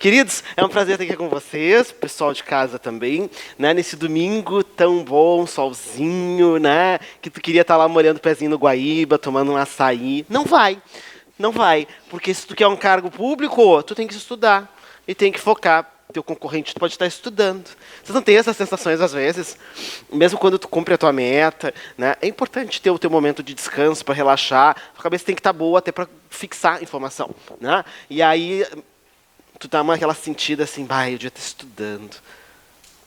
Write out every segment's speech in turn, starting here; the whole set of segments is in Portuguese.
Queridos, é um prazer estar aqui com vocês, pessoal de casa também, né? Nesse domingo tão bom, solzinho, né? Que tu queria estar lá molhando o pezinho no Guaíba, tomando um açaí. Não vai, não vai, porque se tu quer um cargo público, tu tem que estudar e tem que focar. Teu concorrente pode estar estudando. Vocês não têm essas sensações às vezes? Mesmo quando tu cumpre a tua meta, né? É importante ter o teu momento de descanso para relaxar. A cabeça tem que estar boa até para fixar informação, né? E aí tu dá aquela sentida assim, bah, eu devia estar estudando.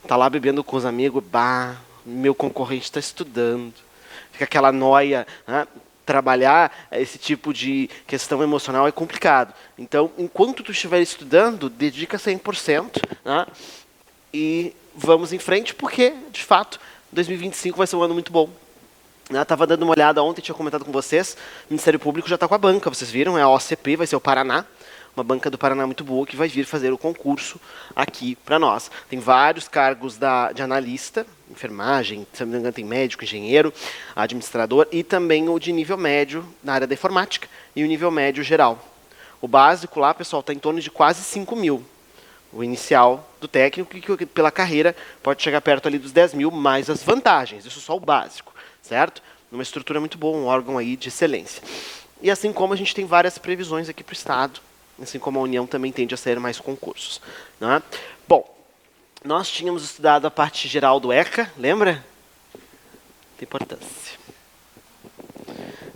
Tá lá bebendo com os amigos, bah, meu concorrente está estudando. Fica aquela noia, né? Trabalhar esse tipo de questão emocional é complicado. Então, enquanto tu estiver estudando, dedica 100%, né? E vamos em frente, porque, de fato, 2025 vai ser um ano muito bom. Estava dando uma olhada ontem, tinha comentado com vocês, o Ministério Público já está com a banca, vocês viram? É a OCP, vai ser o Paraná. Uma banca do Paraná muito boa que vai vir fazer o concurso aqui para nós. Tem vários cargos de analista, enfermagem, se não me engano tem médico, engenheiro, administrador e também o de nível médio na área da informática e o nível médio geral. O básico lá, pessoal, está em torno de quase 5 mil. O inicial do técnico, que pela carreira pode chegar perto ali dos 10 mil, mais as vantagens. Isso só o básico, certo? Numa estrutura muito boa, um órgão aí de excelência. E assim como a gente tem várias previsões aqui para o Estado, assim como a União também tende a sair mais concursos, né? Bom, nós tínhamos estudado a parte geral do ECA, lembra? Tem importância.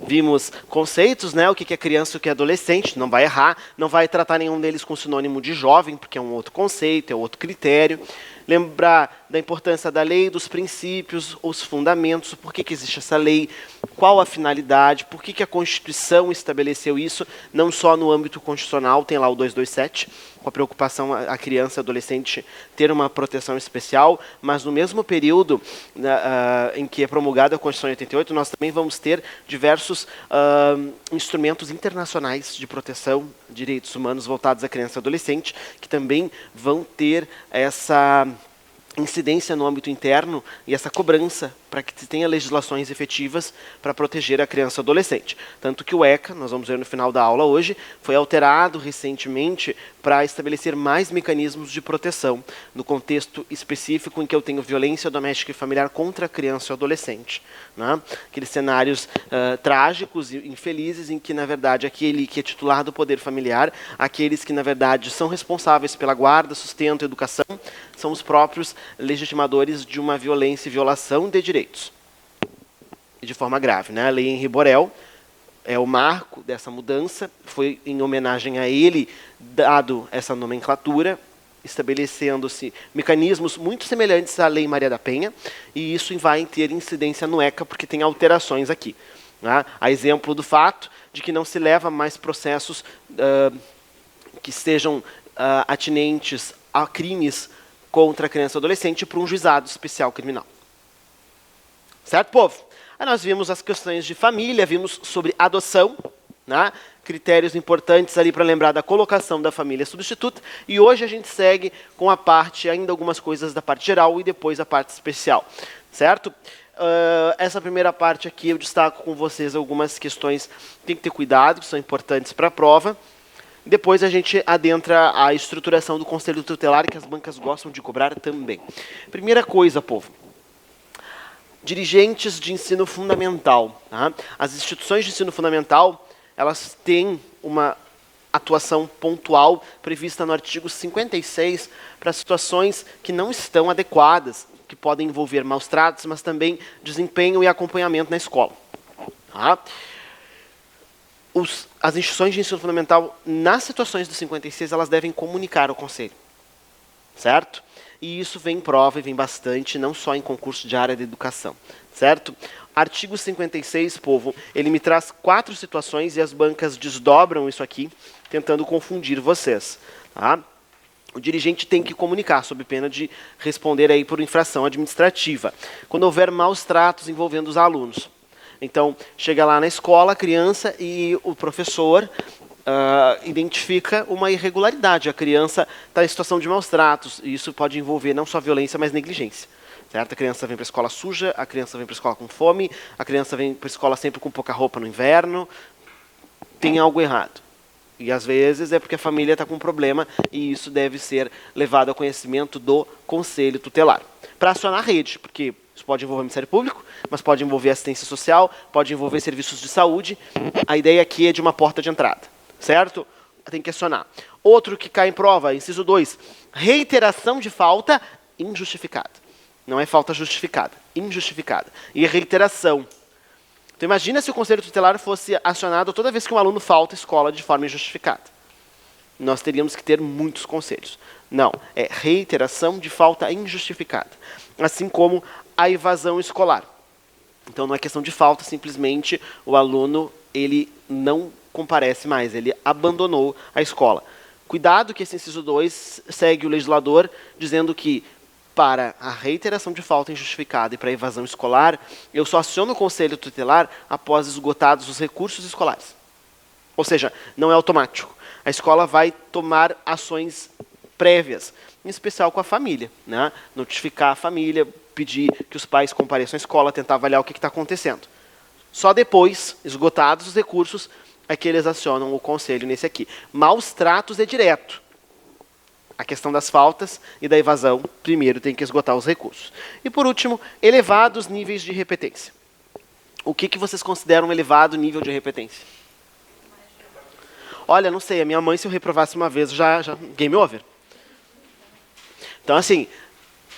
Vimos conceitos, né? O que é criança e o que é adolescente, não vai errar, não vai tratar nenhum deles com sinônimo de jovem, porque é um outro conceito, é outro critério. Lembrar da importância da lei, dos princípios, os fundamentos, por que existe essa lei, qual a finalidade, por que a Constituição estabeleceu isso, não só no âmbito constitucional, tem lá o 227, com a preocupação a criança e adolescente ter uma proteção especial, mas no mesmo período em que é promulgada a Constituição de 88, nós também vamos ter diversos instrumentos internacionais de proteção de direitos humanos voltados à criança e adolescente, que também vão ter essa incidência no âmbito interno e essa cobrança para que se tenha legislações efetivas para proteger a criança e adolescente. Tanto que o ECA, nós vamos ver no final da aula hoje, foi alterado recentemente para estabelecer mais mecanismos de proteção no contexto específico em que eu tenho violência doméstica e familiar contra a criança e adolescente, né? Aqueles cenários trágicos e infelizes em que, na verdade, aquele que é titular do poder familiar, aqueles que, na verdade, são responsáveis pela guarda, sustento e educação, são os próprios legitimadores de uma violência e violação de direitos. E de forma grave, né? A lei Henri Borel é o marco dessa mudança, foi em homenagem a ele dado essa nomenclatura, estabelecendo-se mecanismos muito semelhantes à Lei Maria da Penha, e isso vai ter incidência no ECA, porque tem alterações aqui, né? A exemplo do fato de que não se leva mais processos que sejam atinentes a crimes contra a criança e adolescente para um juizado especial criminal. Certo, povo? Aí nós vimos as questões de família, vimos sobre adoção, né? Critérios importantes ali para lembrar da colocação da família substituta, e hoje a gente segue com a parte, ainda algumas coisas da parte geral e depois a parte especial, certo? Essa primeira parte aqui eu destaco com vocês algumas questões que tem que ter cuidado, que são importantes para a prova. Depois a gente adentra a estruturação do Conselho Tutelar, que as bancas gostam de cobrar também. Primeira coisa, povo. Dirigentes de ensino fundamental. Tá? As instituições de ensino fundamental, elas têm uma atuação pontual prevista no artigo 56 para situações que não estão adequadas, que podem envolver maus tratos, mas também desempenho e acompanhamento na escola. Tá? As instituições de ensino fundamental, nas situações do 56, elas devem comunicar ao Conselho. Certo? E isso vem em prova e vem bastante, não só em concurso de área de educação. Certo? Artigo 56, povo, ele me traz 4 situações e as bancas desdobram isso aqui, tentando confundir vocês. Tá? O dirigente tem que comunicar, sob pena de responder aí por infração administrativa. Quando houver maus tratos envolvendo os alunos. Então, chega lá na escola, a criança e o professor identifica uma irregularidade. A criança está em situação de maus tratos, e isso pode envolver não só violência, mas negligência. Certo? A criança vem para a escola suja, a criança vem para a escola com fome, a criança vem para a escola sempre com pouca roupa no inverno. Tem algo errado. E às vezes é porque a família está com um problema e isso deve ser levado ao conhecimento do conselho tutelar. Para acionar a rede, porque isso pode envolver o Ministério Público, mas pode envolver assistência social, pode envolver serviços de saúde. A ideia aqui é de uma porta de entrada, certo? Tem que acionar. Outro que cai em prova, inciso 2, reiteração de falta injustificada. Não é falta justificada, injustificada. E reiteração. Então imagina se o conselho tutelar fosse acionado toda vez que um aluno falta à escola de forma injustificada. Nós teríamos que ter muitos conselhos. Não, é reiteração de falta injustificada. Assim como a evasão escolar. Então não é questão de falta, simplesmente o aluno ele não comparece mais, ele abandonou a escola. Cuidado que esse inciso 2 segue o legislador dizendo que para a reiteração de falta injustificada e para a evasão escolar, eu só aciono o conselho tutelar após esgotados os recursos escolares. Ou seja, não é automático. A escola vai tomar ações prévias, em especial com a família, né? Notificar a família, pedir que os pais compareçam à escola, tentar avaliar o que está acontecendo. Só depois, esgotados os recursos, é que eles acionam o conselho nesse aqui. Maus tratos é direto. A questão das faltas e da evasão, primeiro tem que esgotar os recursos. E por último, elevados níveis de repetência. O que vocês consideram um elevado nível de repetência? Olha, não sei, a minha mãe, se eu reprovasse uma vez, já game over. Então, assim,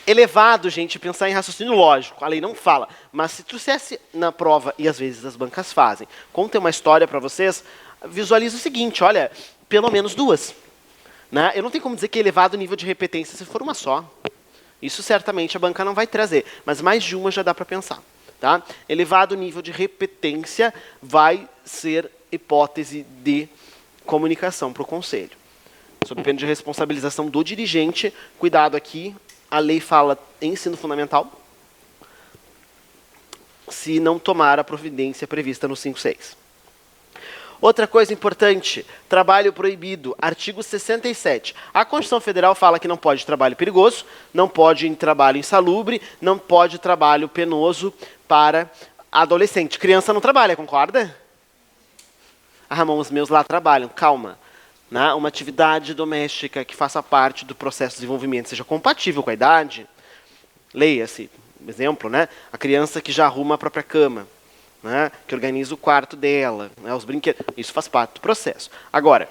elevado, gente, pensar em raciocínio lógico, a lei não fala. Mas se trouxesse na prova, e às vezes as bancas fazem, contem uma história para vocês, visualize o seguinte, olha, pelo menos 2. Né? Eu não tenho como dizer que é elevado nível de repetência se for uma só. Isso certamente a banca não vai trazer, mas mais de uma já dá para pensar. Tá? Elevado nível de repetência vai ser hipótese de comunicação para o conselho. Sob pena de responsabilização do dirigente, cuidado aqui, a lei fala em ensino fundamental, se não tomar a providência prevista no 5.6. Outra coisa importante, trabalho proibido, artigo 67. A Constituição Federal fala que não pode trabalho perigoso, não pode trabalho insalubre, não pode trabalho penoso para adolescente. Criança não trabalha, concorda? Ah, Ramon, os meus lá trabalham. Calma. Né? Uma atividade doméstica que faça parte do processo de desenvolvimento, seja compatível com a idade. Leia-se, exemplo, né? A criança que já arruma a própria cama. Né, que organiza o quarto dela, né, os brinquedos. Isso faz parte do processo. Agora,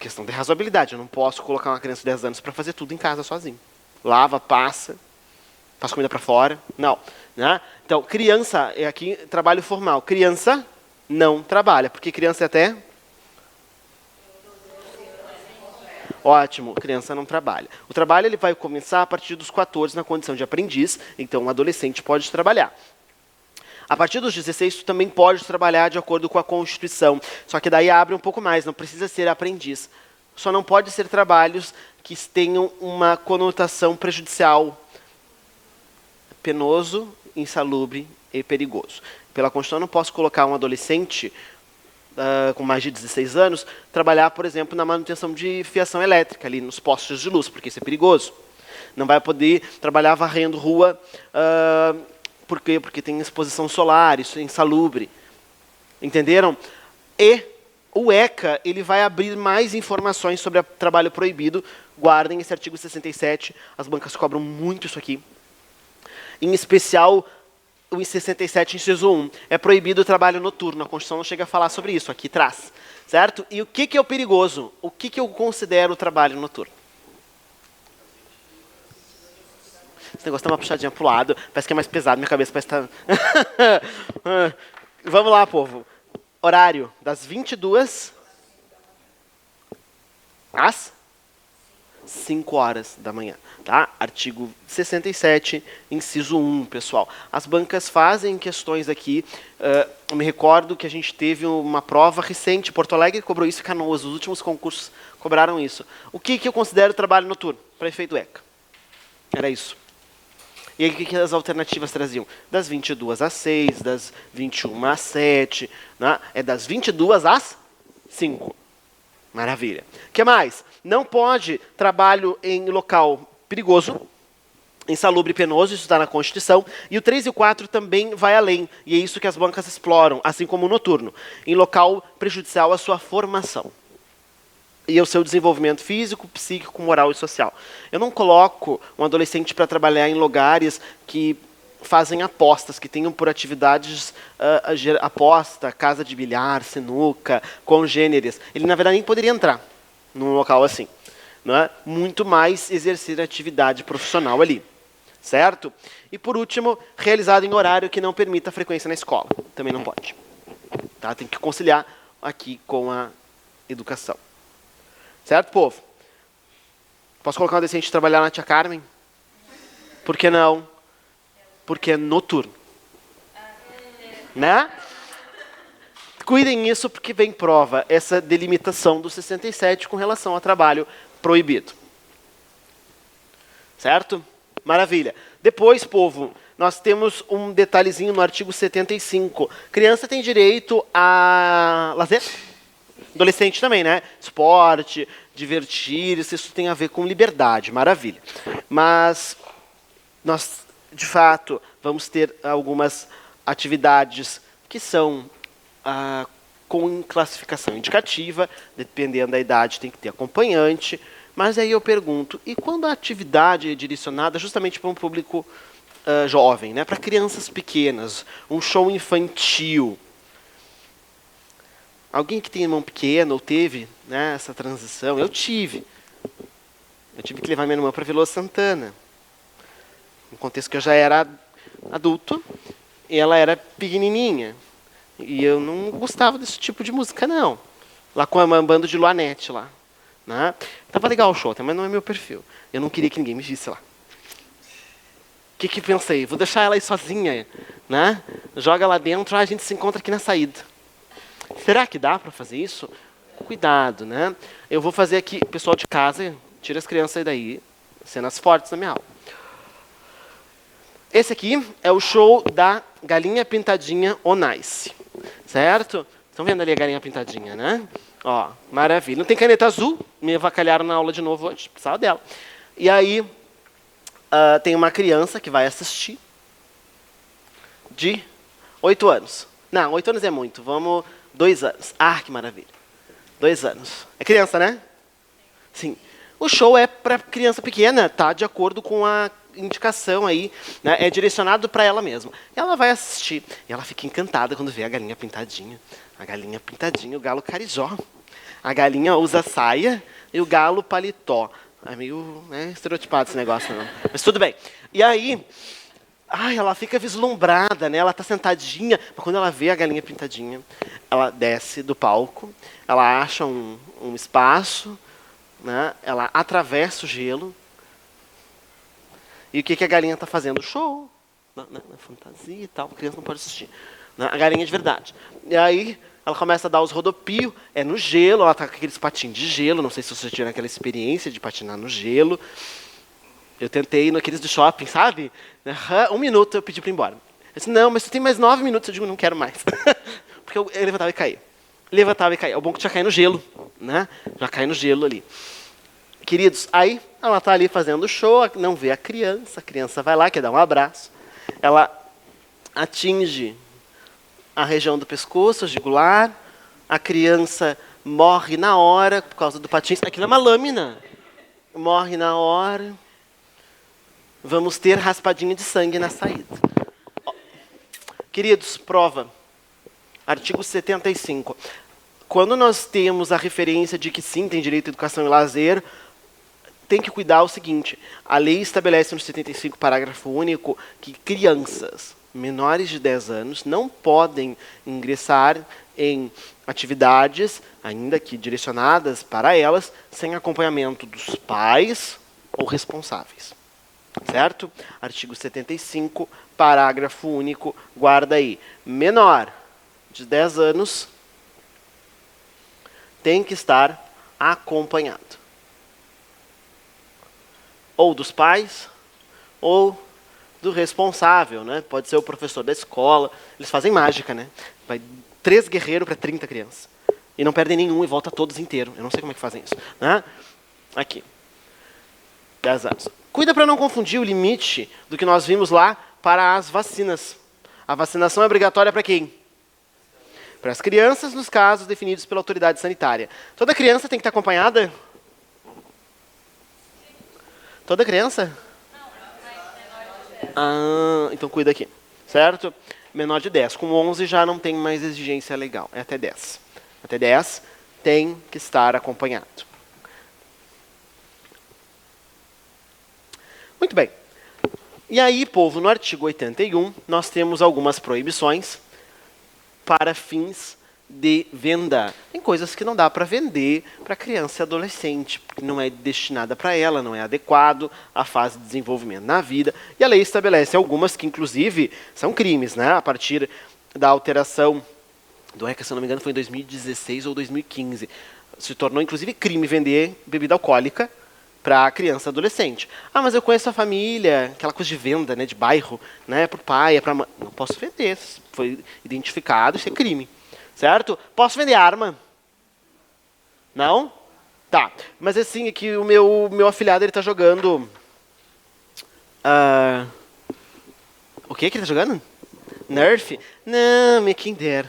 questão de razoabilidade. Eu não posso colocar uma criança de 10 anos para fazer tudo em casa sozinho. Lava, passa, faz comida para fora. Não. Né? Então, criança, é aqui trabalho formal. Criança não trabalha, porque criança é até... Ótimo, criança não trabalha. O trabalho ele vai começar a partir dos 14 na condição de aprendiz, então um adolescente pode trabalhar. A partir dos 16, tu também pode trabalhar de acordo com a Constituição. Só que daí abre um pouco mais, não precisa ser aprendiz. Só não pode ser trabalhos que tenham uma conotação prejudicial, penoso, insalubre e perigoso. Pela Constituição, eu não posso colocar um adolescente com mais de 16 anos trabalhar, por exemplo, na manutenção de fiação elétrica, ali nos postes de luz, porque isso é perigoso. Não vai poder trabalhar varrendo rua... Por quê? Porque tem exposição solar, isso é insalubre. Entenderam? E o ECA ele vai abrir mais informações sobre trabalho proibido. Guardem esse artigo 67, as bancas cobram muito isso aqui. Em especial, o 67, inciso 1. É proibido o trabalho noturno. A Constituição não chega a falar sobre isso, aqui traz. Certo? E o que é o perigoso? O que eu considero o trabalho noturno? Esse negócio tá uma puxadinha pro lado, parece que é mais pesado, minha cabeça parece estar... Vamos lá, povo. Horário, das 22 às 5 horas da manhã. Tá? Artigo 67, inciso 1, pessoal. As bancas fazem questões aqui. Eu me recordo que a gente teve uma prova recente, Porto Alegre cobrou isso e Canoas, os últimos concursos cobraram isso. O que eu considero trabalho noturno? Para efeito ECA. Era isso. E aí, o que as alternativas traziam? Das 22 às 6, das 21 às 7, né? É das 22 às 5. Maravilha. O que mais? Não pode trabalho em local perigoso, insalubre e penoso, isso está na Constituição. E o 3 e o 4 também vai além, e é isso que as bancas exploram, assim como o noturno. Em local prejudicial à sua formação. e o seu desenvolvimento físico, psíquico, moral e social. Eu não coloco um adolescente para trabalhar em lugares que fazem apostas, que tenham por atividades aposta, casa de bilhar, sinuca, congêneres. Ele, na verdade, nem poderia entrar num local assim. Não é? Muito mais exercer atividade profissional ali. Certo? E, por último, realizado em horário que não permita a frequência na escola. Também não pode. Tá? Tem que conciliar aqui com a educação. Certo, povo? Posso colocar um adolescente trabalhar na Tia Carmen? Por que não? Porque é noturno. Né? Cuidem isso porque vem prova essa delimitação do 67 com relação ao trabalho proibido. Certo? Maravilha. Depois, povo, nós temos um detalhezinho no artigo 75. Criança tem direito a lazer? Adolescente também, né? Esporte, divertir-se, isso tem a ver com liberdade. Maravilha. Mas nós, de fato, vamos ter algumas atividades que são com classificação indicativa, dependendo da idade tem que ter acompanhante, mas aí eu pergunto, e quando a atividade é direcionada justamente para um público jovem, né, para crianças pequenas, um show infantil? Alguém que tem irmão pequeno ou teve, né, essa transição? Eu tive. Eu tive que levar minha irmã para Veloso Santana, no contexto que eu já era adulto, e ela era pequenininha. E eu não gostava desse tipo de música, não. Lá com a banda de Luanete, lá. Né? Tava legal o show, mas não é meu perfil. Eu não queria que ninguém me visse lá. O que pensei? Vou deixar ela aí sozinha. Né? Joga lá dentro, a gente se encontra aqui na saída. Será que dá para fazer isso? Cuidado, né? Eu vou fazer aqui, pessoal de casa, tira as crianças daí. Cenas fortes na minha aula. Esse aqui é o show da Galinha Pintadinha Onice. Certo? Estão vendo ali a galinha pintadinha, né? Ó, maravilha. Não tem caneta azul, me avacalharam na aula de novo hoje, precisava dela. E aí, tem uma criança que vai assistir, de 8 anos. Não, 8 anos é muito, vamos, 2 anos. Ah, que maravilha. 2 anos. É criança, né? Sim. O show é para criança pequena, tá? De acordo com a indicação aí, né? É direcionado para ela mesma. Ela vai assistir, e ela fica encantada quando vê a galinha pintadinha. A galinha pintadinha, o galo carijó. A galinha usa saia e o galo paletó. É meio, né, estereotipado esse negócio, não. Mas tudo bem. E aí, ela fica vislumbrada, né? Ela está sentadinha, mas quando ela vê a galinha pintadinha, ela desce do palco, ela acha um espaço, né? Ela atravessa o gelo. E o que a galinha está fazendo? Show. Na fantasia e tal, a criança não pode assistir. A galinha de verdade. E aí, ela começa a dar os rodopios, é no gelo, ela está com aqueles patins de gelo, não sei se você tiver aquela experiência de patinar no gelo. Eu tentei naqueles do shopping, sabe? 1 minuto eu pedi para ir embora. Eu disse, não, mas você tem mais 9 minutos. Eu digo, não quero mais. Porque eu levantava e caía. Levantava e caía. O bom que já cai no gelo, né? Já cai no gelo ali. Queridos, aí ela está ali fazendo o show, não vê a criança vai lá, quer dar um abraço. Ela atinge a região do pescoço, a jugular, a criança morre na hora por causa do patins. Aquilo é uma lâmina. Morre na hora. Vamos ter raspadinha de sangue na saída. Queridos, prova. Artigo 75. Quando nós temos a referência de que sim, tem direito à educação e lazer, tem que cuidar o seguinte. A lei estabelece no 75, parágrafo único, que crianças menores de 10 anos não podem ingressar em atividades, ainda que direcionadas para elas, sem acompanhamento dos pais ou responsáveis. Certo? Artigo 75, parágrafo único, guarda aí. Menor de 10 anos tem que estar acompanhado. Ou dos pais, ou do responsável, né? Pode ser o professor da escola. Eles fazem mágica, né? Vai 3 guerreiros para 30 crianças. E não perdem nenhum e volta todos inteiros. Eu não sei como é que fazem isso. Né? Aqui. 10 anos. Cuida para não confundir o limite do que nós vimos lá para as vacinas. A vacinação é obrigatória para quem? para as crianças nos casos definidos pela autoridade sanitária. Toda criança tem que estar acompanhada? Toda criança? Ah, então cuida aqui, certo? Menor de 10. Com 11 já não tem mais exigência legal, é até 10. Até 10 tem que estar acompanhado. Muito bem. E aí, povo, no artigo 81, nós temos algumas proibições para fins de venda. Tem coisas que não dá para vender para criança e adolescente, porque não é destinada para ela, não é adequado à fase de desenvolvimento na vida. E a lei estabelece algumas que, inclusive, são crimes, né? A partir da alteração do ECA, se eu não me engano, foi em 2016 ou 2015. Se tornou, inclusive, crime vender bebida alcoólica para criança e adolescente. Ah, mas eu conheço a família, aquela coisa de venda, né, de bairro, né, para o pai, é para mãe. Não posso vender, foi identificado, isso é crime. Certo? Posso vender arma? Não? Tá. Mas assim, é que o meu afilhado, ele tá jogando... o que ele tá jogando? Nerf? Não, me quem dera.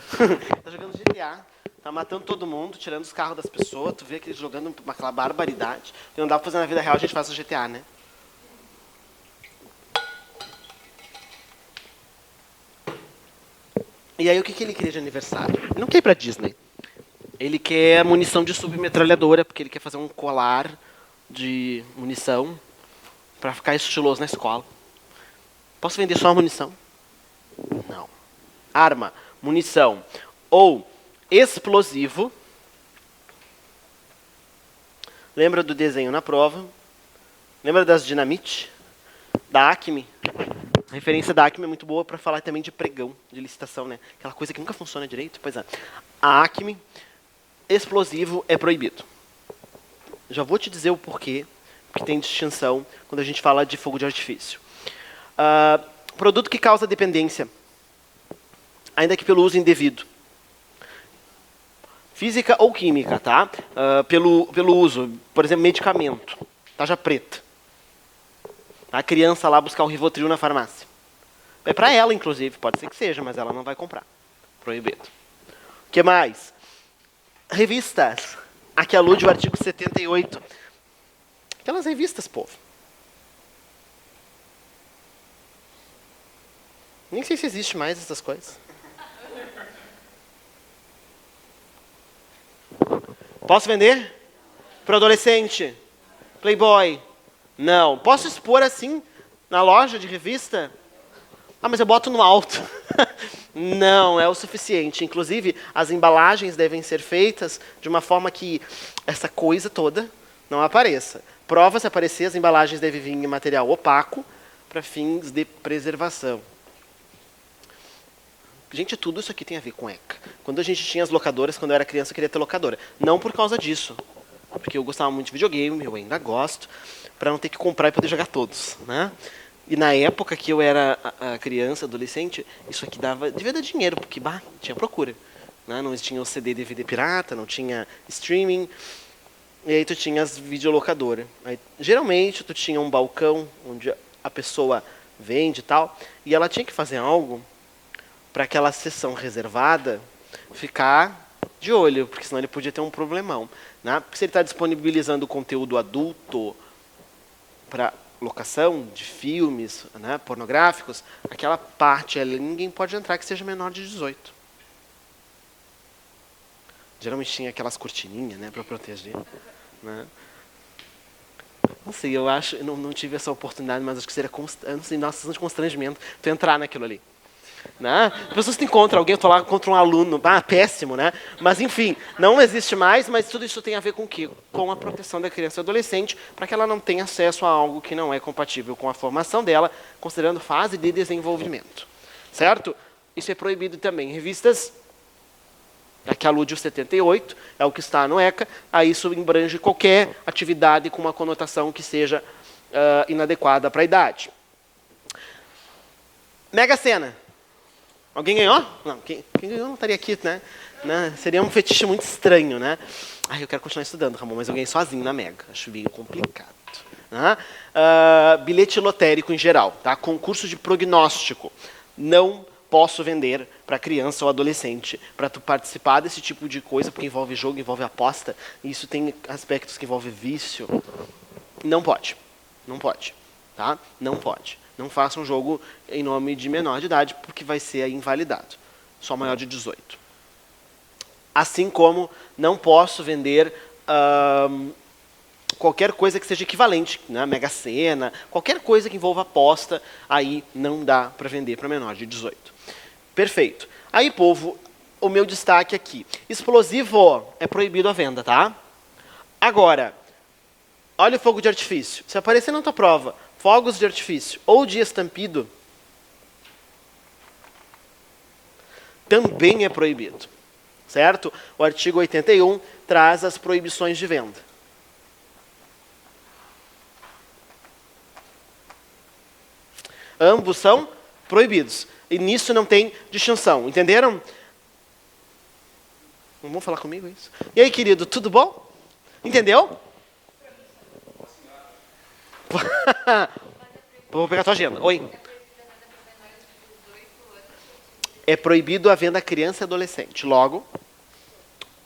Tá jogando GTA. Tá matando todo mundo, tirando os carros das pessoas. Tu vê que ele jogando aquela barbaridade. Que não dá pra fazer na vida real, a gente faz no GTA, né? E aí, o que ele queria de aniversário? Ele não quer ir pra Disney. Ele quer munição de submetralhadora, porque ele quer fazer um colar de munição pra ficar estiloso na escola. Posso vender só a munição? Não. Arma, munição ou explosivo. Lembra do desenho na prova? Lembra das dinamite? Da Acme? A referência da Acme é muito boa para falar também de pregão, de licitação, né? Aquela coisa que nunca funciona direito. Pois é. A Acme, explosivo, é proibido. Já vou te dizer o porquê, porque tem distinção quando a gente fala de fogo de artifício. Produto que causa dependência, ainda que pelo uso indevido. Física ou química, tá? Pelo uso, por exemplo, medicamento, tarja preta. A criança lá buscar o Rivotril na farmácia. É para ela, inclusive, pode ser que seja, mas ela não vai comprar. Proibido. O que mais? Revistas. Aqui alude o artigo 78. Aquelas revistas, povo. Nem sei se existe mais essas coisas. Posso vender? Para adolescente? Playboy? Não. Posso expor assim na loja de revista? Ah, mas eu boto no alto. Não, é o suficiente. Inclusive, as embalagens devem ser feitas de uma forma que essa coisa toda não apareça. Prova, se aparecer, as embalagens devem vir em material opaco para fins de preservação. Gente, tudo isso aqui tem a ver com ECA. Quando a gente tinha as locadoras, quando eu era criança, eu queria ter locadora. Não por causa disso. Porque eu gostava muito de videogame, eu ainda gosto, para não ter que comprar e poder jogar todos, né? E na época que eu era criança, adolescente, isso aqui devia dar dinheiro, porque tinha procura. Né? Não tinha o CD DVD pirata, não tinha streaming, e aí tu tinha as videolocadoras. Geralmente tu tinha um balcão onde a pessoa vende e tal, e ela tinha que fazer algo para aquela sessão reservada ficar de olho, porque senão ele podia ter um problemão. Né? Porque se ele está disponibilizando conteúdo adulto para locação de filmes, né, pornográficos, aquela parte ali ninguém pode entrar que seja menor de 18. Geralmente tinha aquelas cortininhas, né, para proteger. Né? Não sei, eu acho, não tive essa oportunidade, mas acho que seria nossa, de constrangimento tu entrar naquilo ali. Né? As pessoas te encontram alguém, eu estou lá contra um aluno, péssimo, né? Mas enfim, não existe mais, mas tudo isso tem a ver com o quê? Com a proteção da criança e adolescente, para que ela não tenha acesso a algo que não é compatível com a formação dela, considerando fase de desenvolvimento. Certo? Isso é proibido também. Revistas, aqui alude o 78, é o que está no ECA, aí isso embrange qualquer atividade com uma conotação que seja inadequada para a idade. Mega Sena. Alguém ganhou? Não, quem ganhou não estaria aqui, né? Seria um fetiche muito estranho, né? Eu quero continuar estudando, Ramon, mas eu ganhei sozinho na Mega. Acho meio complicado. Né? Bilhete lotérico em geral, tá? Concurso de prognóstico. Não posso vender para criança ou adolescente, para tu participar desse tipo de coisa, porque envolve jogo, envolve aposta, e isso tem aspectos que envolvem vício. Não pode. Não pode. Tá? Não pode. Não faça um jogo em nome de menor de idade, porque vai ser aí invalidado. Só maior de 18. Assim como não posso vender qualquer coisa que seja equivalente, né? Mega Sena, qualquer coisa que envolva aposta, aí não dá para vender para menor de 18. Perfeito. Aí, povo, o meu destaque aqui. Explosivo é proibido a venda, tá? Agora, olha o fogo de artifício. Se aparecer na tua prova, fogos de artifício ou de estampido, também é proibido. Certo? O artigo 81 traz as proibições de venda. Ambos são proibidos. E nisso não tem distinção. Entenderam? Não vão falar comigo isso? E aí, querido, tudo bom? Entendeu? Vou pegar a tua agenda. Oi. É proibido a venda a criança e adolescente. Logo,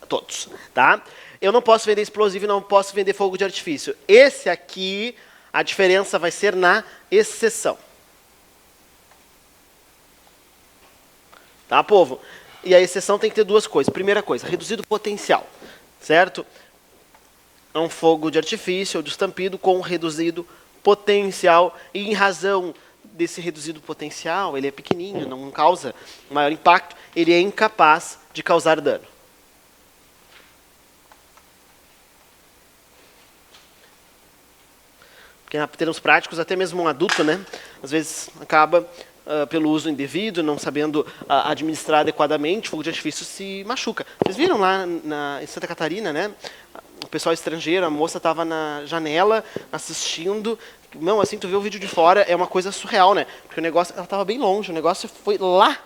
todos. Tá? Eu não posso vender explosivo e não posso vender fogo de artifício. Esse aqui, a diferença vai ser na exceção. Tá, povo? E a exceção tem que ter duas coisas. Primeira coisa, reduzido potencial. Certo? É um fogo de artifício ou de estampido com reduzido potencial. E em razão desse reduzido potencial, ele é pequenininho, não causa maior impacto, ele é incapaz de causar dano. Porque em termos práticos, até mesmo um adulto, né, às vezes acaba, pelo uso indevido, não sabendo administrar adequadamente, o fogo de artifício se machuca. Vocês viram lá em Santa Catarina, né? O pessoal estrangeiro, a moça estava na janela assistindo. Não, assim, tu vê o vídeo de fora, é uma coisa surreal, né? Porque o negócio, ela estava bem longe, o negócio foi lá,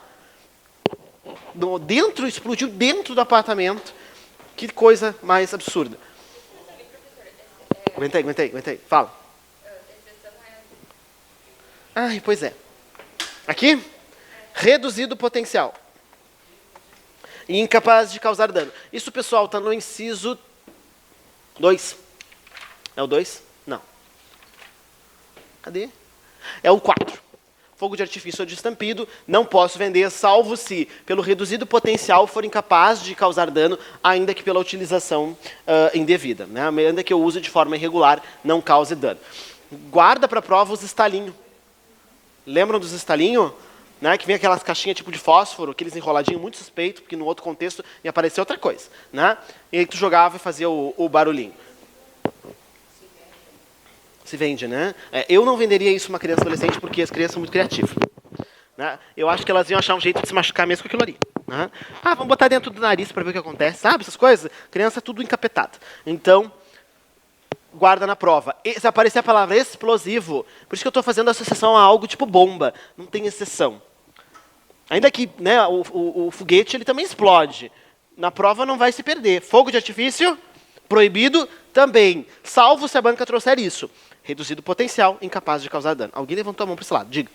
dentro, explodiu dentro do apartamento. Que coisa mais absurda. Aguentei. Fala. Ai, pois é. Aqui, reduzido potencial. E incapaz de causar dano. Isso, pessoal, está no inciso 2. É o 2? Não. Cadê? É o 4. Fogo de artifício ou de estampido, não posso vender, salvo se, pelo reduzido potencial, for incapaz de causar dano, ainda que pela utilização indevida. Né? Ainda que eu use de forma irregular, não cause dano. Guarda para a prova os estalinhos. Lembram dos estalinhos? Né? Que vem aquelas caixinhas tipo de fósforo, aqueles enroladinhos muito suspeitos, porque no outro contexto ia aparecer outra coisa. Né? E aí tu jogava e fazia o barulhinho. Se vende, né? Eu não venderia isso para uma criança adolescente porque as crianças são muito criativas. Né? Eu acho que elas iam achar um jeito de se machucar mesmo com aquilo ali. Né? Vamos botar dentro do nariz para ver o que acontece. Sabe essas coisas? Criança é tudo encapetada. Então, guarda na prova. E, se aparecer a palavra explosivo, por isso que eu estou fazendo associação a algo tipo bomba. Não tem exceção. Ainda que, né, o foguete ele também explode. Na prova não vai se perder. Fogo de artifício, proibido também. Salvo se a banca trouxer isso. Reduzido potencial, incapaz de causar dano. Alguém levantou a mão para esse lado, diga.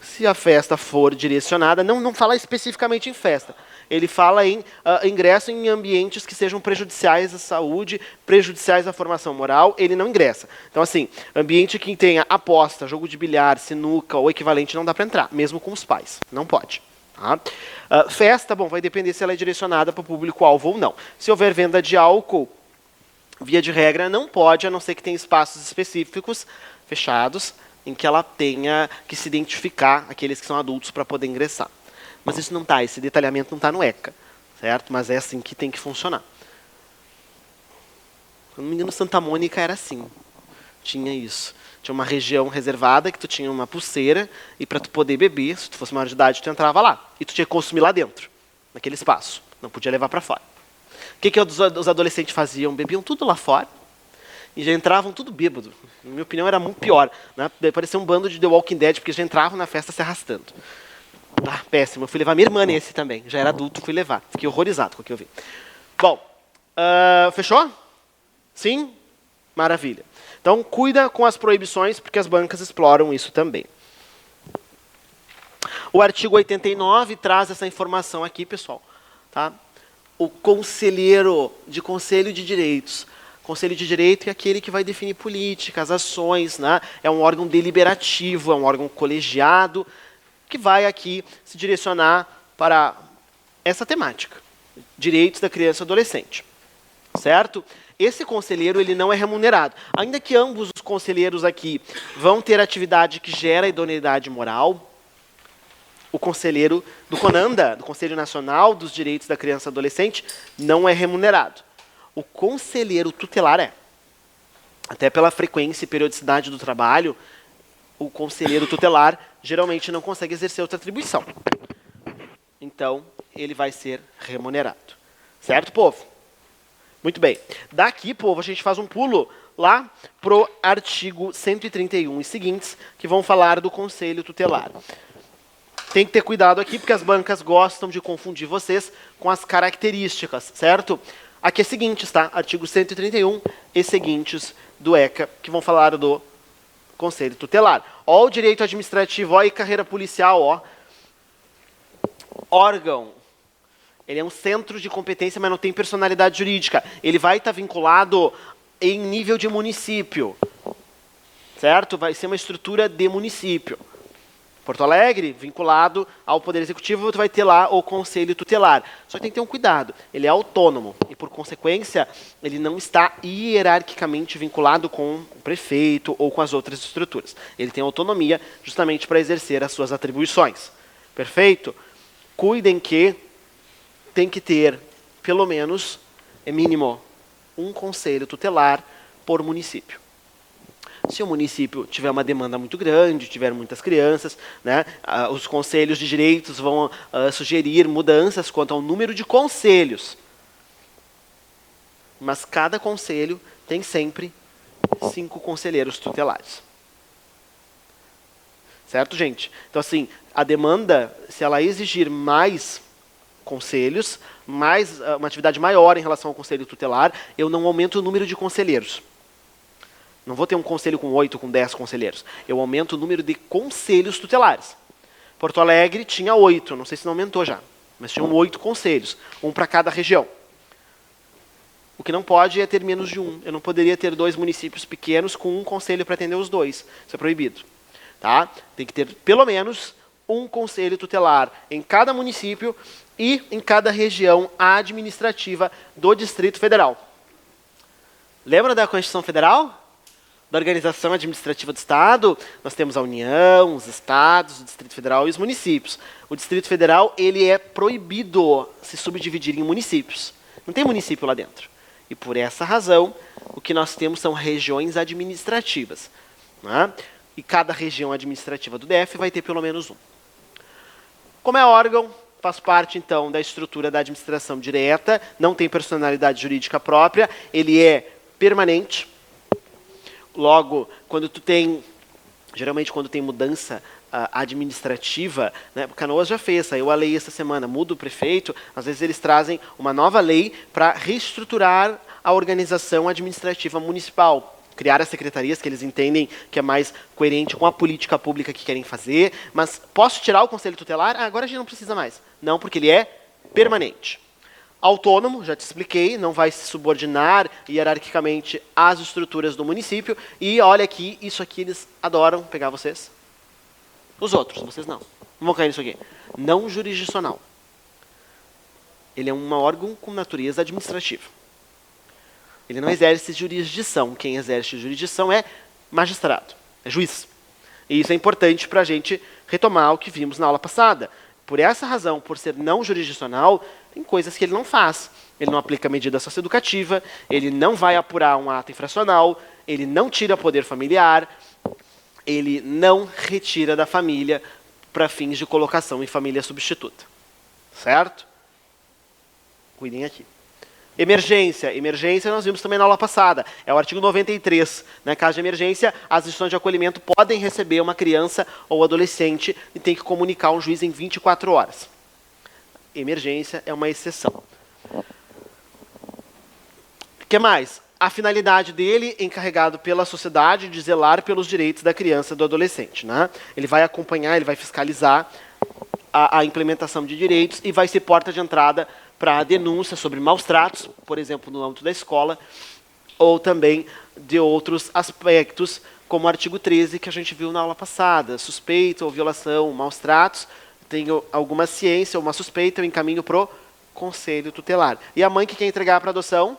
Se a festa for direcionada, não fala especificamente em festa. Ele fala em ingresso em ambientes que sejam prejudiciais à saúde, prejudiciais à formação moral, ele não ingressa. Então, assim, ambiente que tenha aposta, jogo de bilhar, sinuca ou equivalente, não dá para entrar, mesmo com os pais. Não pode. Tá? Festa, bom, vai depender se ela é direcionada para o público-alvo ou não. Se houver venda de álcool, via de regra, não pode, a não ser que tenha espaços específicos, fechados, em que ela tenha que se identificar aqueles que são adultos para poder ingressar. Mas isso não está, esse detalhamento não está no ECA, certo? Mas é assim que tem que funcionar. Quando me engano, Santa Mônica era assim. Tinha isso. Tinha uma região reservada que tu tinha uma pulseira e para tu poder beber, se tu fosse maior de idade, tu entrava lá. E tu tinha que consumir lá dentro, naquele espaço. Não podia levar para fora. O que os adolescentes faziam? Bebiam tudo lá fora e já entravam tudo bêbado. Na minha opinião, era muito pior. Né? Parecia um bando de The Walking Dead, porque já entravam na festa se arrastando. Péssimo. Eu fui levar minha irmã nesse também. Já era adulto, fui levar. Fiquei horrorizado com o que eu vi. Bom, fechou? Sim? Maravilha. Então, cuida com as proibições, porque as bancas exploram isso também. O artigo 89 traz essa informação aqui, pessoal. Tá? O conselheiro de Conselho de Direitos. Conselho de Direito é aquele que vai definir políticas, ações, né? É um órgão deliberativo, é um órgão colegiado, que vai aqui se direcionar para essa temática, direitos da criança e adolescente. Certo? Esse conselheiro ele não é remunerado. Ainda que ambos os conselheiros aqui vão ter atividade que gera idoneidade moral, o conselheiro do CONANDA, do Conselho Nacional dos Direitos da Criança e Adolescente, não é remunerado. O conselheiro tutelar é. Até pela frequência e periodicidade do trabalho, o conselheiro tutelar geralmente não consegue exercer outra atribuição. Então, ele vai ser remunerado. Certo, povo? Muito bem. Daqui, povo, a gente faz um pulo lá para o artigo 131 e seguintes, que vão falar do conselho tutelar. Tem que ter cuidado aqui, porque as bancas gostam de confundir vocês com as características, certo? Aqui é seguintes, tá? Artigo 131 e seguintes do ECA, que vão falar do conselho tutelar. Ó o direito administrativo, ó e carreira policial, ó. Órgão. Ele é um centro de competência, mas não tem personalidade jurídica. Ele vai estar vinculado em nível de município, certo? Vai ser uma estrutura de município. Porto Alegre, vinculado ao Poder Executivo, tu vai ter lá o Conselho Tutelar. Só que tem que ter um cuidado, ele é autônomo e, por consequência, ele não está hierarquicamente vinculado com o prefeito ou com as outras estruturas. Ele tem autonomia justamente para exercer as suas atribuições. Perfeito? Cuidem que tem que ter, pelo menos, é mínimo, um conselho tutelar por município. Se o município tiver uma demanda muito grande, tiver muitas crianças, né, os conselhos de direitos vão sugerir mudanças quanto ao número de conselhos. Mas cada conselho tem sempre 5 conselheiros tutelares. Certo, gente? Então, assim, a demanda, se ela exigir mais conselhos, mais, uma atividade maior em relação ao conselho tutelar, eu não aumento o número de conselheiros. Não vou ter um conselho com 8, com 10 conselheiros. Eu aumento o número de conselhos tutelares. Porto Alegre tinha 8, não sei se não aumentou já, mas tinham 8 conselhos, um para cada região. O que não pode é ter menos de um. Eu não poderia ter 2 municípios pequenos com um conselho para atender os 2. Isso é proibido. Tá? Tem que ter pelo menos um conselho tutelar em cada município e em cada região administrativa do Distrito Federal. Lembra da Constituição Federal? Da Organização Administrativa do Estado? Nós temos a União, os estados, o Distrito Federal e os municípios. O Distrito Federal ele é proibido se subdividir em municípios. Não tem município lá dentro. E por essa razão, o que nós temos são regiões administrativas. Né? E cada região administrativa do DF vai ter pelo menos um. Como é órgão, faz parte, então, da estrutura da administração direta, não tem personalidade jurídica própria, ele é permanente. Logo, quando tu tem, geralmente quando tem mudança administrativa, né, Canoas já fez, saiu a lei essa semana, muda o prefeito, às vezes eles trazem uma nova lei para reestruturar a organização administrativa municipal, criar as secretarias que eles entendem que é mais coerente com a política pública que querem fazer, mas posso tirar o conselho tutelar? Ah, agora a gente não precisa mais. Não, porque ele é permanente. Autônomo, já te expliquei, não vai se subordinar hierarquicamente às estruturas do município. E olha aqui, isso aqui eles adoram pegar vocês. Os outros, vocês não. Não vão cair nisso aqui. Não jurisdicional. Ele é um órgão com natureza administrativa. Ele não exerce jurisdição. Quem exerce jurisdição é magistrado, é juiz. E isso é importante para a gente retomar o que vimos na aula passada. Por essa razão, por ser não jurisdicional, tem coisas que ele não faz. Ele não aplica medida socioeducativa, ele não vai apurar um ato infracional, ele não tira poder familiar, ele não retira da família para fins de colocação em família substituta. Certo? Cuidem aqui. Emergência. Emergência nós vimos também na aula passada. É o artigo 93. Na caso de emergência, as instituições de acolhimento podem receber uma criança ou adolescente e tem que comunicar ao juiz em 24 horas. Emergência é uma exceção. O que mais? a finalidade dele, encarregado pela sociedade, de zelar pelos direitos da criança e do adolescente, né? Ele vai acompanhar, ele vai fiscalizar a implementação de direitos e vai ser porta de entrada para a denúncia sobre maus tratos, por exemplo, no âmbito da escola, ou também de outros aspectos, como o artigo 13, que a gente viu na aula passada, suspeita ou violação, maus tratos, tenho alguma ciência ou uma suspeita, eu encaminho para o conselho tutelar. E a mãe que quer entregar para adoção,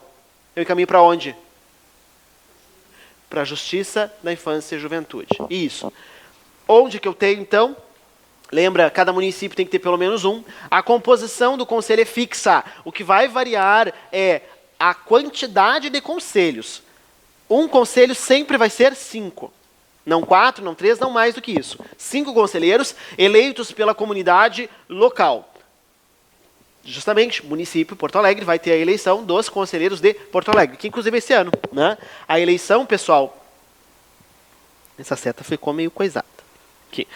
eu encaminho para onde? Para a Justiça da Infância e Juventude. Isso. Onde que eu tenho, então? Lembra, cada município tem que ter pelo menos um. A composição do conselho é fixa. O que vai variar é a quantidade de conselhos. Um conselho sempre vai ser 5. Não 4, não 3, não mais do que isso. 5 conselheiros eleitos pela comunidade local. Justamente, município Porto Alegre vai ter a eleição dos conselheiros de Porto Alegre, que inclusive esse ano, né? A eleição, pessoal, essa seta ficou meio coisada. Aqui.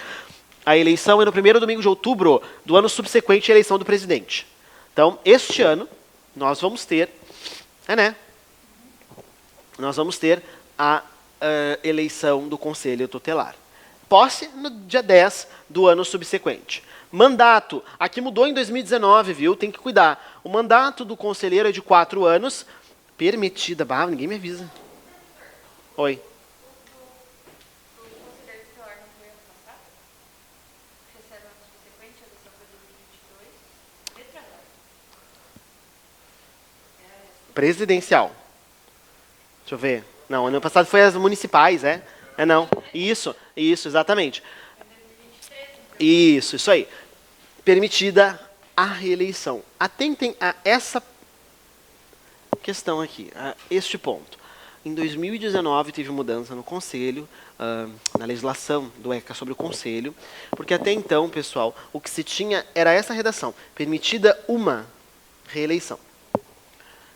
A eleição é no primeiro domingo de outubro do ano subsequente à eleição do presidente. Então, este ano, nós vamos ter, nós vamos ter a eleição do Conselho Tutelar. Posse no dia 10 do ano subsequente. Mandato, aqui mudou em 2019, viu? Tem que cuidar. O mandato do conselheiro é de 4 anos, permitida. Bah, ninguém me avisa. Oi. Presidencial. Deixa eu ver. Não, ano passado foi as municipais, é? É não. Isso, exatamente. Isso aí. Permitida a reeleição. Atentem a essa questão aqui, a este ponto. Em 2019 teve mudança no Conselho, na legislação do ECA sobre o Conselho, porque até então, pessoal, o que se tinha era essa redação, permitida uma reeleição.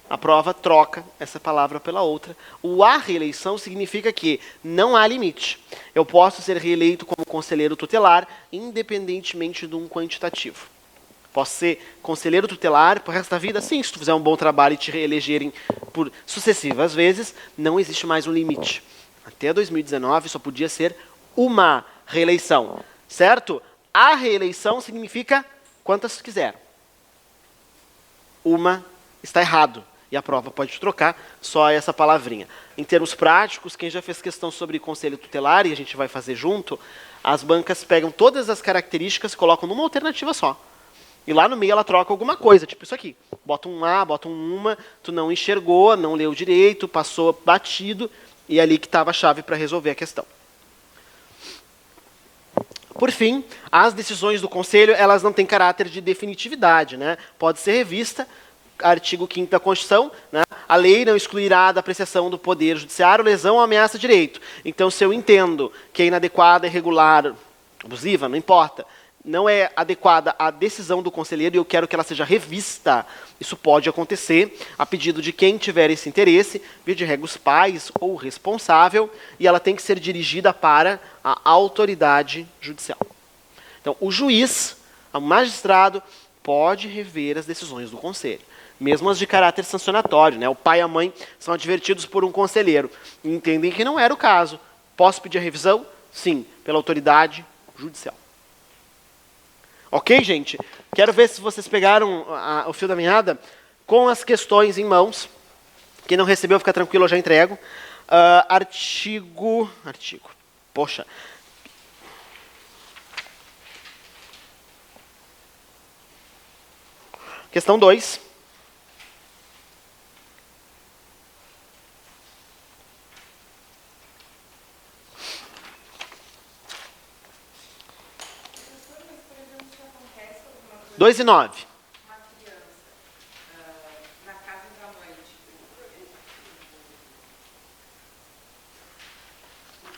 A prova troca essa palavra pela outra. O a reeleição significa que não há limite. Eu posso ser reeleito como conselheiro tutelar, independentemente de um quantitativo. Posso ser conselheiro tutelar por resto da vida? Sim, se tu fizer um bom trabalho e te reelegerem por sucessivas vezes, não existe mais um limite. Até 2019 só podia ser uma reeleição, certo? A reeleição significa quantas quiser. Uma está errado. E a prova pode trocar só essa palavrinha. Em termos práticos, quem já fez questão sobre conselho tutelar, e a gente vai fazer junto, as bancas pegam todas as características e colocam numa alternativa só. E lá no meio ela troca alguma coisa, tipo isso aqui. Bota um A, bota um uma, tu não enxergou, não leu direito, passou batido, e é ali que estava a chave para resolver a questão. Por fim, as decisões do conselho, elas não têm caráter de definitividade, né? Pode ser revista, artigo 5º da Constituição, né? A lei não excluirá da apreciação do Poder Judiciário lesão ou ameaça de direito. Então, se eu entendo que é inadequada, irregular, abusiva, não importa, não é adequada a decisão do conselheiro e eu quero que ela seja revista, isso pode acontecer a pedido de quem tiver esse interesse, via de regra os pais ou o responsável, e ela tem que ser dirigida para a autoridade judicial. Então, o juiz, o magistrado, pode rever as decisões do conselho. Mesmo as de caráter sancionatório, né? O pai e a mãe são advertidos por um conselheiro e entendem que não era o caso. Posso pedir a revisão? Sim, pela autoridade judicial. Ok, gente? Quero ver se vocês pegaram o fio da meada com as questões em mãos. Quem não recebeu, fica tranquilo, eu já entrego. Artigo. Poxa. Questão 2. Dois e 9. Uma criança na casa da mãe, o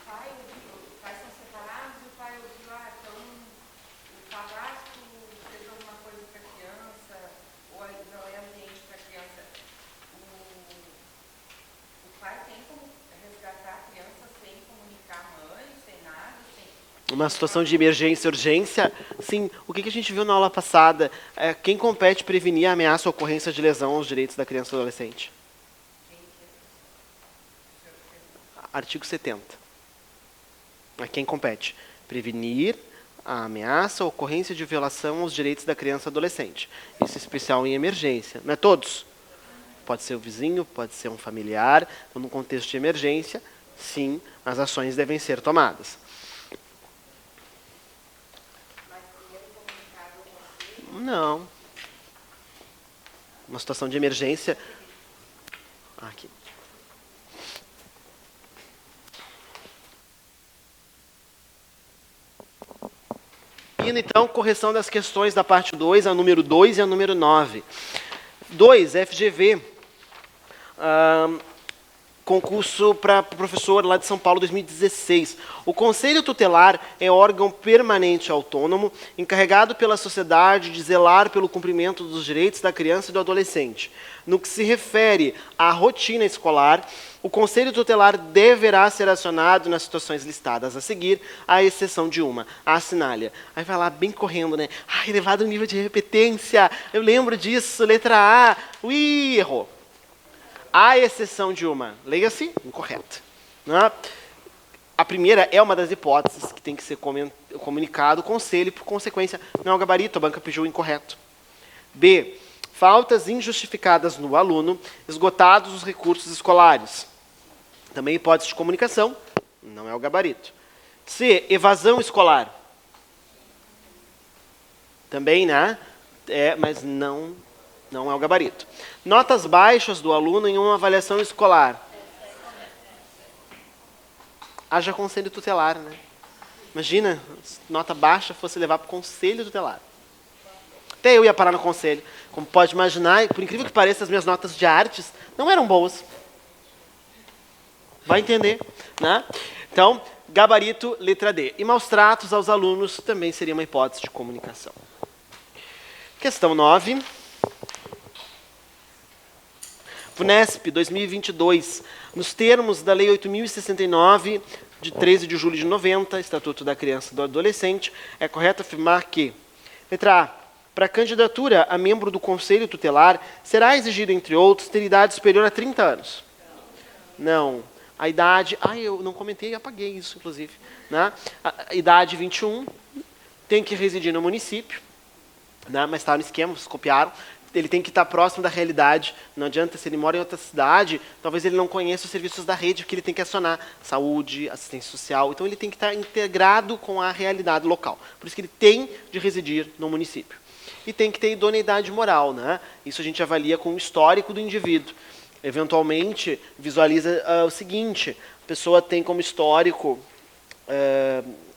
pai são separados e o pai ouviu, então o padrasto fez alguma coisa para a criança, ou não é ambiente para a criança. O pai tem como resgatar a criança sem comunicar a mãe, sem nada, sem... Uma situação de emergência, urgência, sim. O que a gente viu na aula passada? Quem compete prevenir a ameaça ou ocorrência de lesão aos direitos da criança e do adolescente? Artigo 70. A quem compete? Prevenir a ameaça ou ocorrência de violação aos direitos da criança e adolescente. Isso é especial em emergência. Não é todos? Pode ser o vizinho, pode ser um familiar. Num contexto de emergência, sim, as ações devem ser tomadas. Não. Uma situação de emergência... Aqui. Indo, então, correção das questões da parte 2, a número 2 e a número 9. 2, FGV. Concurso para professor lá de São Paulo 2016. O Conselho Tutelar é órgão permanente autônomo, encarregado pela sociedade de zelar pelo cumprimento dos direitos da criança e do adolescente. No que se refere à rotina escolar, o Conselho Tutelar deverá ser acionado nas situações listadas a seguir, à exceção de uma, a assinalha. Aí vai lá bem correndo, né? Elevado nível de repetência, eu lembro disso, letra A. Ui, errou. À exceção de uma, leia-se, incorreta. Né? A primeira é uma das hipóteses que tem que ser comunicado ao conselho, por consequência, não é o gabarito, a banca pediu incorreto. B, faltas injustificadas no aluno, esgotados os recursos escolares. Também hipótese de comunicação, não é o gabarito. C, evasão escolar. Também, né? Mas não é o gabarito. Notas baixas do aluno em uma avaliação escolar. Haja conselho tutelar, né? Imagina, se nota baixa fosse levar para o conselho tutelar. Até eu ia parar no conselho. Como pode imaginar, por incrível que pareça, as minhas notas de artes não eram boas. Vai entender, né? Então, gabarito, letra D. E maus tratos aos alunos também seria uma hipótese de comunicação. Questão 9. VUNESP 2022, nos termos da Lei 8.069, de 13 de julho de 90, Estatuto da Criança e do Adolescente, é correto afirmar que, letra A, para candidatura a membro do Conselho Tutelar, será exigido, entre outros, ter idade superior a 30 anos. Não. A idade... eu não comentei, apaguei isso, inclusive. Né? A idade 21, tem que residir no município, né? Mas está no esquema, vocês copiaram. Ele tem que estar próximo da realidade. Não adianta, se ele mora em outra cidade, talvez ele não conheça os serviços da rede que ele tem que acionar. Saúde, assistência social. Então, ele tem que estar integrado com a realidade local. Por isso que ele tem de residir no município. E tem que ter idoneidade moral. Né? Isso a gente avalia com o histórico do indivíduo. Eventualmente, visualiza o seguinte. A pessoa tem como histórico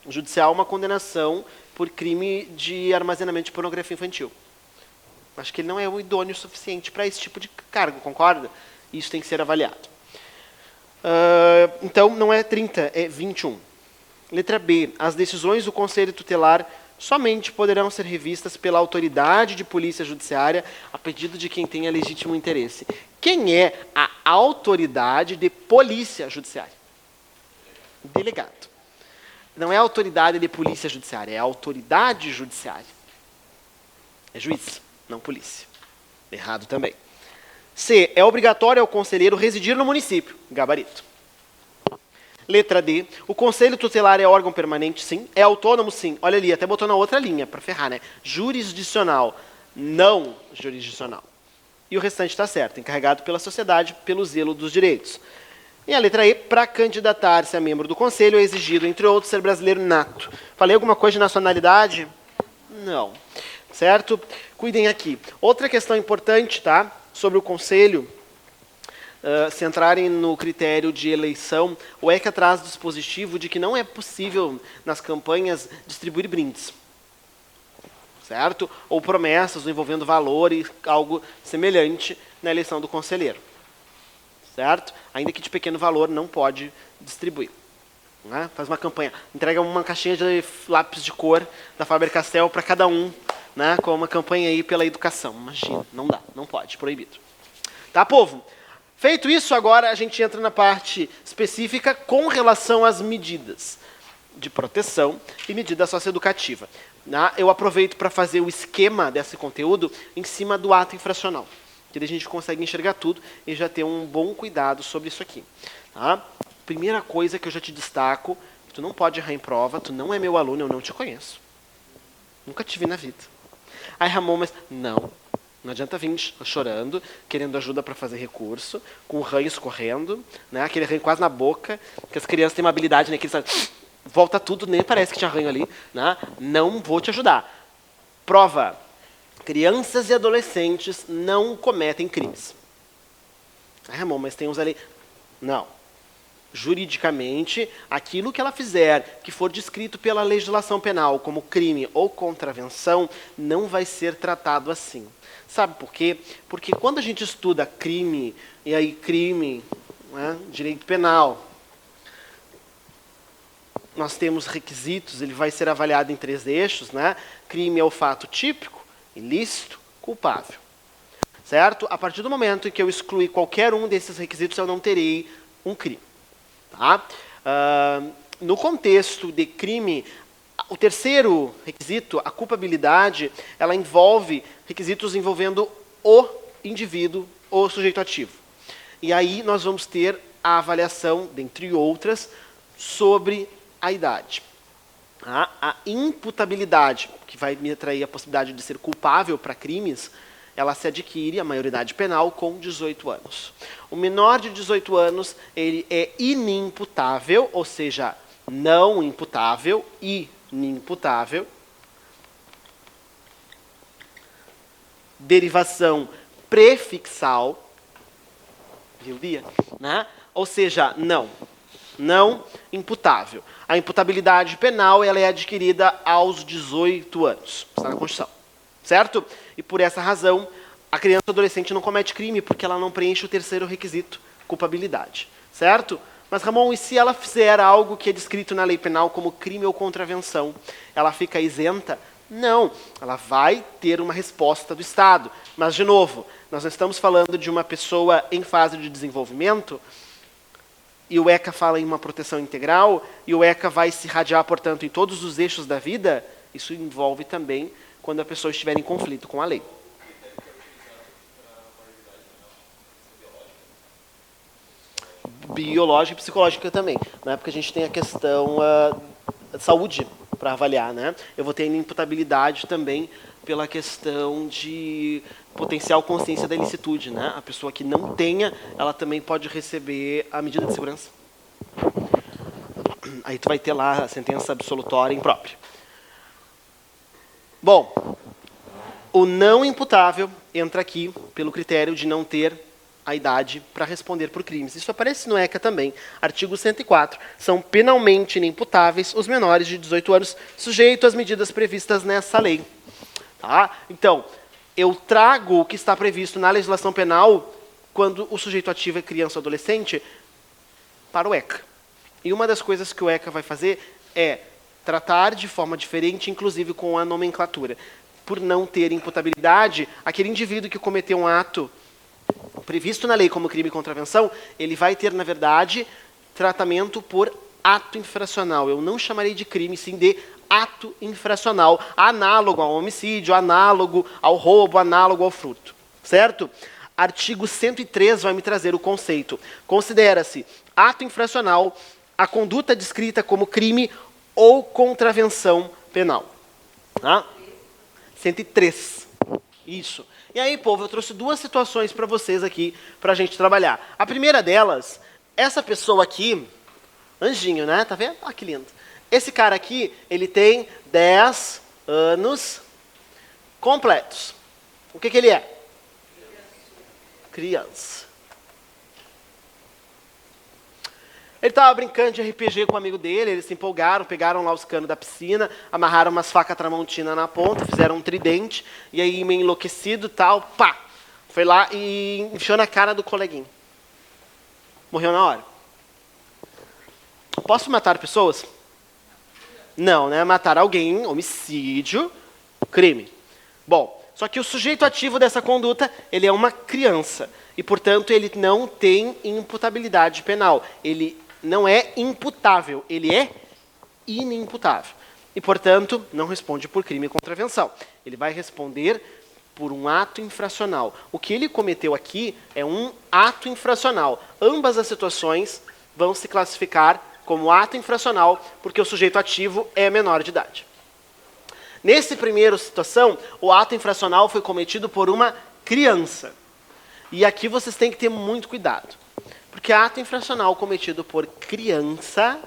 judicial uma condenação por crime de armazenamento de pornografia infantil. Acho que ele não é o idôneo o suficiente para esse tipo de cargo, concorda? Isso tem que ser avaliado. Então, não é 30, é 21. Letra B. As decisões do Conselho Tutelar somente poderão ser revistas pela autoridade de polícia judiciária a pedido de quem tenha legítimo interesse. Quem é a autoridade de polícia judiciária? Delegado. Não é a autoridade de polícia judiciária, é a autoridade judiciária. É juiz, não polícia. Errado também. C. É obrigatório ao conselheiro residir no município. Gabarito. Letra D. O Conselho Tutelar é órgão permanente, sim. É autônomo, sim. Olha ali, até botou na outra linha, para ferrar, né? Jurisdicional. Não jurisdicional. E o restante está certo. Encarregado pela sociedade, pelo zelo dos direitos. E a letra E. Para candidatar-se a membro do Conselho, é exigido, entre outros, ser brasileiro nato. Falei alguma coisa de nacionalidade? Não. Certo? Cuidem aqui. Outra questão importante, tá? Sobre o Conselho... se entrarem no critério de eleição, o ECA traz dispositivo de que não é possível, nas campanhas, distribuir brindes. Certo? Ou promessas envolvendo valores, algo semelhante na eleição do conselheiro. Certo? Ainda que de pequeno valor, não pode distribuir. Né? Faz uma campanha, entrega uma caixinha de lápis de cor da Faber-Castell para cada um, né? Com uma campanha aí pela educação. Imagina, não dá, não pode, proibido. Tá, povo? Feito isso, agora a gente entra na parte específica com relação às medidas de proteção e medida socioeducativa. Eu aproveito para fazer o esquema desse conteúdo em cima do ato infracional, que daí a gente consegue enxergar tudo e já ter um bom cuidado sobre isso aqui. Tá? primeira coisa que eu já te destaco, tu não pode errar em prova, tu não é meu aluno, eu não te conheço. Nunca te vi na vida. Aí, Ramon, mas não adianta vir chorando, querendo ajuda para fazer recurso, com o ranho escorrendo, né? Aquele ranho quase na boca, que as crianças têm uma habilidade, né? Que eles volta tudo, nem parece que tinha ranho ali, né? Não vou te ajudar. Prova. Crianças e adolescentes não cometem crimes. Ah, Ramon, mas tem uns ali... Não. Juridicamente, aquilo que ela fizer, que for descrito pela legislação penal como crime ou contravenção, não vai ser tratado assim. Sabe por quê? Porque quando a gente estuda crime, e aí crime, né, direito penal, nós temos requisitos, ele vai ser avaliado em 3 eixos, né? Crime é o fato típico, ilícito, culpável. Certo? A partir do momento em que eu excluir qualquer um desses requisitos, eu não terei um crime. Tá? No contexto de crime, o terceiro requisito, a culpabilidade, ela envolve requisitos envolvendo o indivíduo, o sujeito ativo. E aí nós vamos ter a avaliação, dentre outras, sobre a idade. Tá? A imputabilidade, que vai me atrair a possibilidade de ser culpável para crimes, ela se adquire, a maioridade penal, com 18 anos. O menor de 18 anos, ele é inimputável, ou seja, não imputável, inimputável. Derivação prefixal, viu, Bia? Né? Ou seja, não imputável. A imputabilidade penal, ela é adquirida aos 18 anos. Está na Constituição. Certo? E por essa razão, a criança ou adolescente não comete crime, porque ela não preenche o terceiro requisito, culpabilidade. Certo? Mas, Ramon, e se ela fizer algo que é descrito na lei penal como crime ou contravenção, ela fica isenta? Não, ela vai ter uma resposta do Estado. Mas, de novo, nós não estamos falando de uma pessoa em fase de desenvolvimento, e o ECA fala em uma proteção integral, e o ECA vai se irradiar, portanto, em todos os eixos da vida. Isso envolve também quando a pessoa estiver em conflito com a lei. Biológica e psicológica também. Na época a gente tem a questão de saúde para avaliar, né? Eu vou ter a inimputabilidade também pela questão de potencial consciência da ilicitude, né? A pessoa que não tenha, ela também pode receber a medida de segurança. Aí tu vai ter lá a sentença absolutória imprópria. Bom, o não imputável entra aqui pelo critério de não ter a idade para responder por crimes. Isso aparece no ECA também. Artigo 104. São penalmente inimputáveis os menores de 18 anos, sujeitos às medidas previstas nessa lei. Tá? Então, eu trago o que está previsto na legislação penal quando o sujeito ativo é criança ou adolescente para o ECA. E uma das coisas que o ECA vai fazer é tratar de forma diferente, inclusive com a nomenclatura. Por não ter imputabilidade, aquele indivíduo que cometeu um ato previsto na lei como crime e contravenção, ele vai ter, na verdade, tratamento por ato infracional. Eu não chamarei de crime, sim de ato infracional, análogo ao homicídio, análogo ao roubo, análogo ao furto. Certo? Artigo 103 vai me trazer o conceito. Considera-se ato infracional a conduta descrita como crime ou contravenção penal. Tá? 103. Isso. E aí, povo, eu trouxe 2 situações para vocês aqui, para a gente trabalhar. A primeira delas, essa pessoa aqui, anjinho, né? Tá vendo? Ah, que lindo. Esse cara aqui, ele tem 10 anos completos. O que ele é? Criança. Ele estava brincando de RPG com um amigo dele, eles se empolgaram, pegaram lá os canos da piscina, amarraram umas facas tramontina na ponta, fizeram um tridente, e aí, meio enlouquecido, tal, pá, foi lá e enfiou na cara do coleguinho. Morreu na hora. Posso matar pessoas? Não, né? Matar alguém, homicídio, crime. Bom, só que o sujeito ativo dessa conduta, ele é uma criança, e, portanto, ele não tem imputabilidade penal. Ele não é imputável, ele é inimputável. E, portanto, não responde por crime e contravenção. Ele vai responder por um ato infracional. O que ele cometeu aqui é um ato infracional. Ambas as situações vão se classificar como ato infracional, porque o sujeito ativo é menor de idade. Nesse primeiro situação, o ato infracional foi cometido por uma criança. E aqui vocês têm que ter muito cuidado. Porque ato infracional cometido por criança,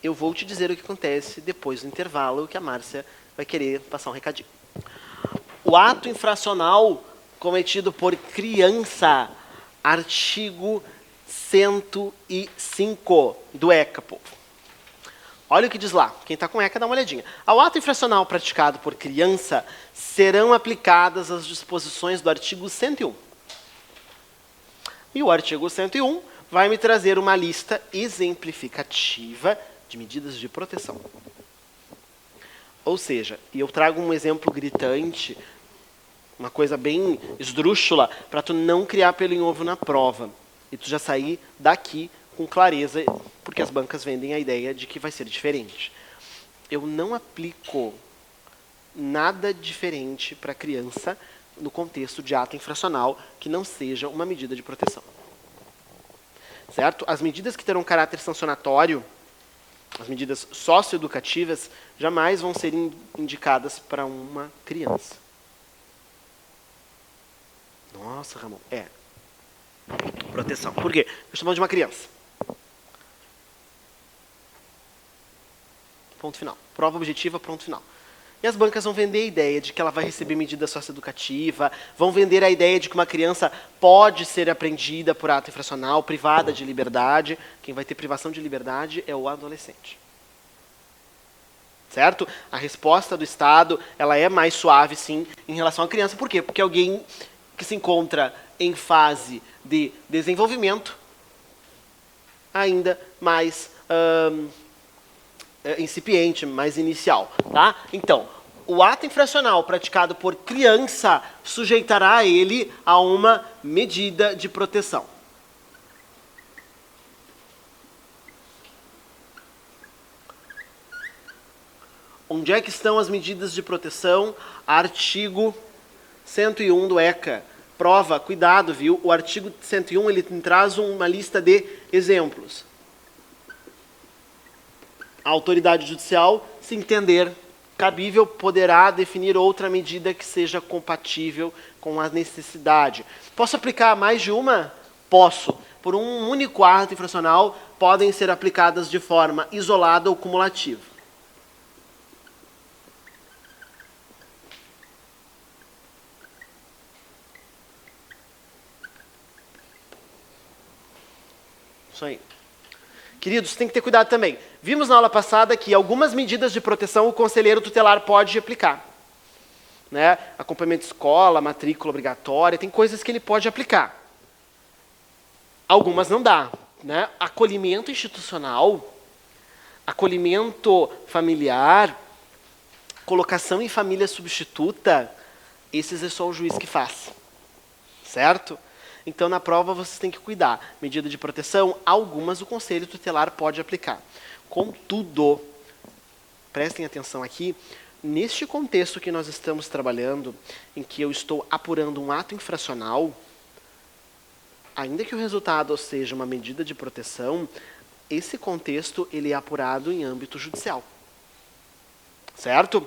eu vou te dizer o que acontece depois do intervalo, que a Márcia vai querer passar um recadinho. O ato infracional cometido por criança, artigo 105 do ECA, povo. Olha o que diz lá. Quem está com ECA, dá uma olhadinha. Ao ato infracional praticado por criança, serão aplicadas as disposições do artigo 101. E o artigo 101 vai me trazer uma lista exemplificativa de medidas de proteção. Ou seja, e eu trago um exemplo gritante, uma coisa bem esdrúxula, para tu não criar pelo em ovo na prova. E tu já sair daqui com clareza, porque as bancas vendem a ideia de que vai ser diferente. Eu não aplico nada diferente para criança no contexto de ato infracional que não seja uma medida de proteção. Certo? As medidas que terão caráter sancionatório, as medidas socioeducativas, jamais vão ser indicadas para uma criança. Nossa, Ramon. Proteção. Por quê? Eu estou falando de uma criança. Ponto final. Prova objetiva, ponto final. E as bancas vão vender a ideia de que ela vai receber medida socioeducativa, vão vender a ideia de que uma criança pode ser apreendida por ato infracional, privada de liberdade. Quem vai ter privação de liberdade é o adolescente. Certo? A resposta do Estado, ela é mais suave, sim, em relação à criança. Por quê? Porque alguém que se encontra em fase de desenvolvimento, ainda mais incipiente, mais inicial. Tá? Então, o ato infracional praticado por criança sujeitará ele a uma medida de proteção. Onde é que estão as medidas de proteção? Artigo 101 do ECA. Prova, cuidado, viu? O artigo 101 ele traz uma lista de exemplos. A autoridade judicial, se entender cabível, poderá definir outra medida que seja compatível com a necessidade. Posso aplicar mais de uma? Posso. Por um único ato infracional, podem ser aplicadas de forma isolada ou cumulativa. Isso aí. Queridos, tem que ter cuidado também. Vimos na aula passada que algumas medidas de proteção o conselheiro tutelar pode aplicar. Né? Acompanhamento de escola, matrícula obrigatória, tem coisas que ele pode aplicar. Algumas não dá. Né? Acolhimento institucional, acolhimento familiar, colocação em família substituta, esses é só o juiz que faz. Certo? Então, na prova, vocês têm que cuidar. Medida de proteção, algumas o Conselho Tutelar pode aplicar. Contudo, prestem atenção aqui, neste contexto que nós estamos trabalhando, em que eu estou apurando um ato infracional, ainda que o resultado seja uma medida de proteção, esse contexto ele é apurado em âmbito judicial. Certo?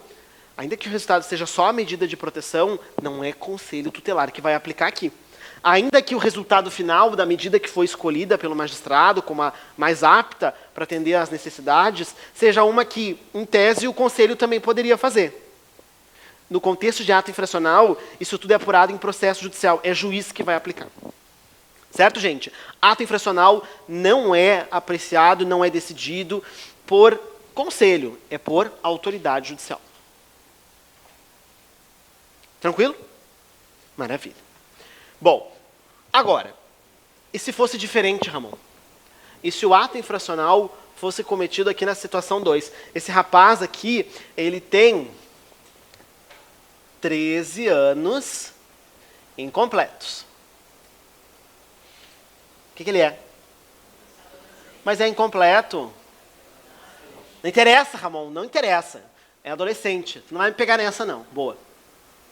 Ainda que o resultado seja só a medida de proteção, não é Conselho Tutelar que vai aplicar aqui. Ainda que o resultado final da medida que foi escolhida pelo magistrado como a mais apta para atender às necessidades, seja uma que, em tese, o conselho também poderia fazer. No contexto de ato infracional, isso tudo é apurado em processo judicial. É juiz que vai aplicar. Certo, gente? Ato infracional não é apreciado, não é decidido por conselho, é por autoridade judicial. Tranquilo? Maravilha. Bom, agora, e se fosse diferente, Ramon? E se o ato infracional fosse cometido aqui na situação 2? Esse rapaz aqui, ele tem 13 anos incompletos. O que ele é? Mas é incompleto. Não interessa, Ramon, não interessa. É adolescente. Não vai me pegar nessa, não. Boa.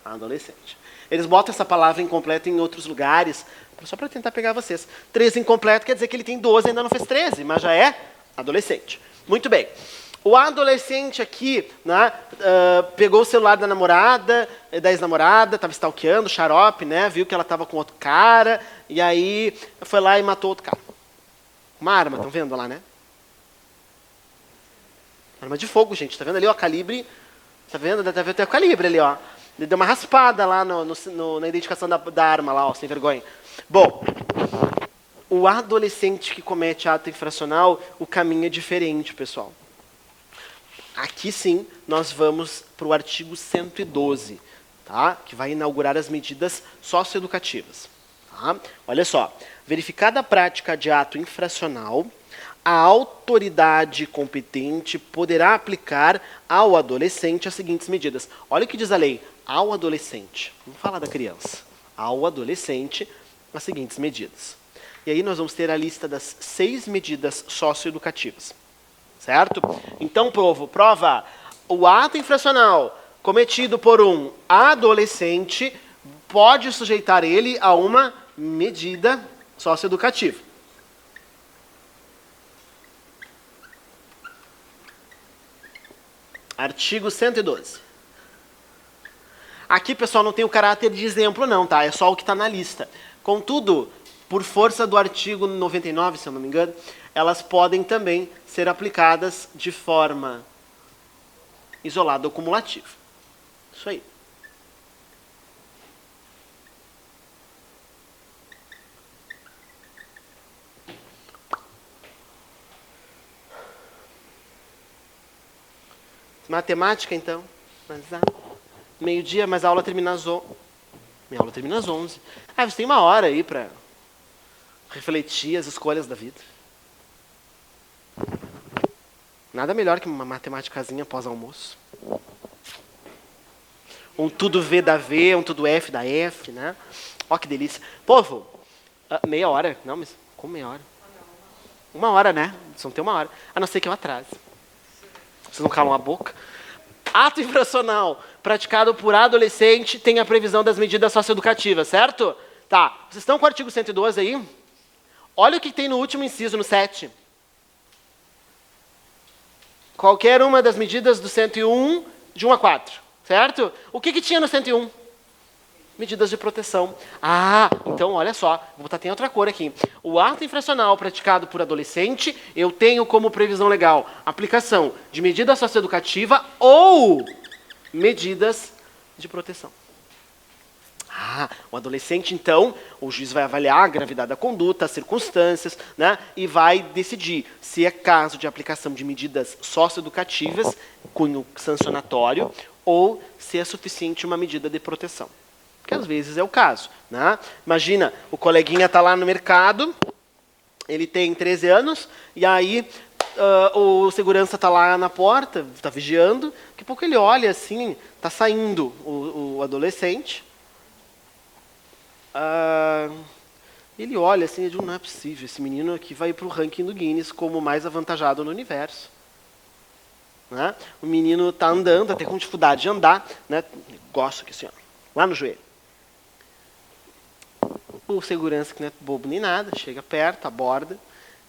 Adolescente. Eles botam essa palavra incompleto em outros lugares Só para tentar pegar vocês. 13 incompleto quer dizer que ele tem 12 e ainda não fez 13, mas já é adolescente. Muito bem. O adolescente aqui, né, pegou o celular da namorada, da ex-namorada, estava stalkeando, xarope, né, viu que ela estava com outro cara, e aí foi lá e matou outro cara. Uma arma, estão vendo lá, né? Arma de fogo, gente. Tá vendo ali, ó, calibre. Tá vendo? Deve ter o calibre ali, ó. Ele deu uma raspada lá na identificação da arma lá, ó, sem vergonha. Bom, o adolescente que comete ato infracional, o caminho é diferente, pessoal. Aqui sim, nós vamos para o artigo 112, tá? Que vai inaugurar as medidas socioeducativas. Tá? Olha só, verificada a prática de ato infracional, a autoridade competente poderá aplicar ao adolescente as seguintes medidas. Olha o que diz a lei, ao adolescente, não fala da criança, ao adolescente as seguintes medidas. E aí nós vamos ter a lista das 6 medidas socioeducativas. Certo? Então, prova, o ato infracional cometido por um adolescente pode sujeitar ele a uma medida socioeducativa. Artigo 112. Aqui, pessoal, não tem o caráter de exemplo não, tá? É só o que está na lista. Contudo, por força do artigo 99, se eu não me engano, elas podem também ser aplicadas de forma isolada ou cumulativa. Isso aí. Matemática, então. Meio-dia, mas a aula termina às 11. Minha aula termina às 11. Ah, você tem 1 hora aí para refletir as escolhas da vida. Nada melhor que uma matemáticazinha pós-almoço. Um tudo V da V, um tudo F da F, né? Ó que delícia. Povo, meia hora. Não, mas como meia hora? 1 hora, né? Só não tem 1 hora. A não ser que eu atrase. Vocês não calam a boca. Ato infracional praticado por adolescente tem a previsão das medidas socioeducativas, certo? Tá. Vocês estão com o artigo 112 aí? Olha o que tem no último inciso, no 7. Qualquer uma das medidas do 101, de 1 a 4, certo? O que tinha no 101? Medidas de proteção. Ah, então olha só, vou botar tem outra cor aqui. O ato infracional praticado por adolescente, eu tenho como previsão legal aplicação de medida socioeducativa ou medidas de proteção. Ah, o adolescente, então, o juiz vai avaliar a gravidade da conduta, as circunstâncias, né, e vai decidir se é caso de aplicação de medidas socioeducativas, cunho sancionatório, ou se é suficiente uma medida de proteção. Que às vezes é o caso. Né? Imagina, o coleguinha está lá no mercado, ele tem 13 anos, e aí o segurança está lá na porta, está vigiando, daqui a pouco ele olha assim, está saindo o adolescente, ele olha assim e diz, não é possível, esse menino aqui vai para o ranking do Guinness como o mais avantajado no universo. Né? O menino está andando, até com dificuldade de andar, né? Gosto que assim, ó, lá no joelho. O segurança, que não é bobo nem nada, chega perto, aborda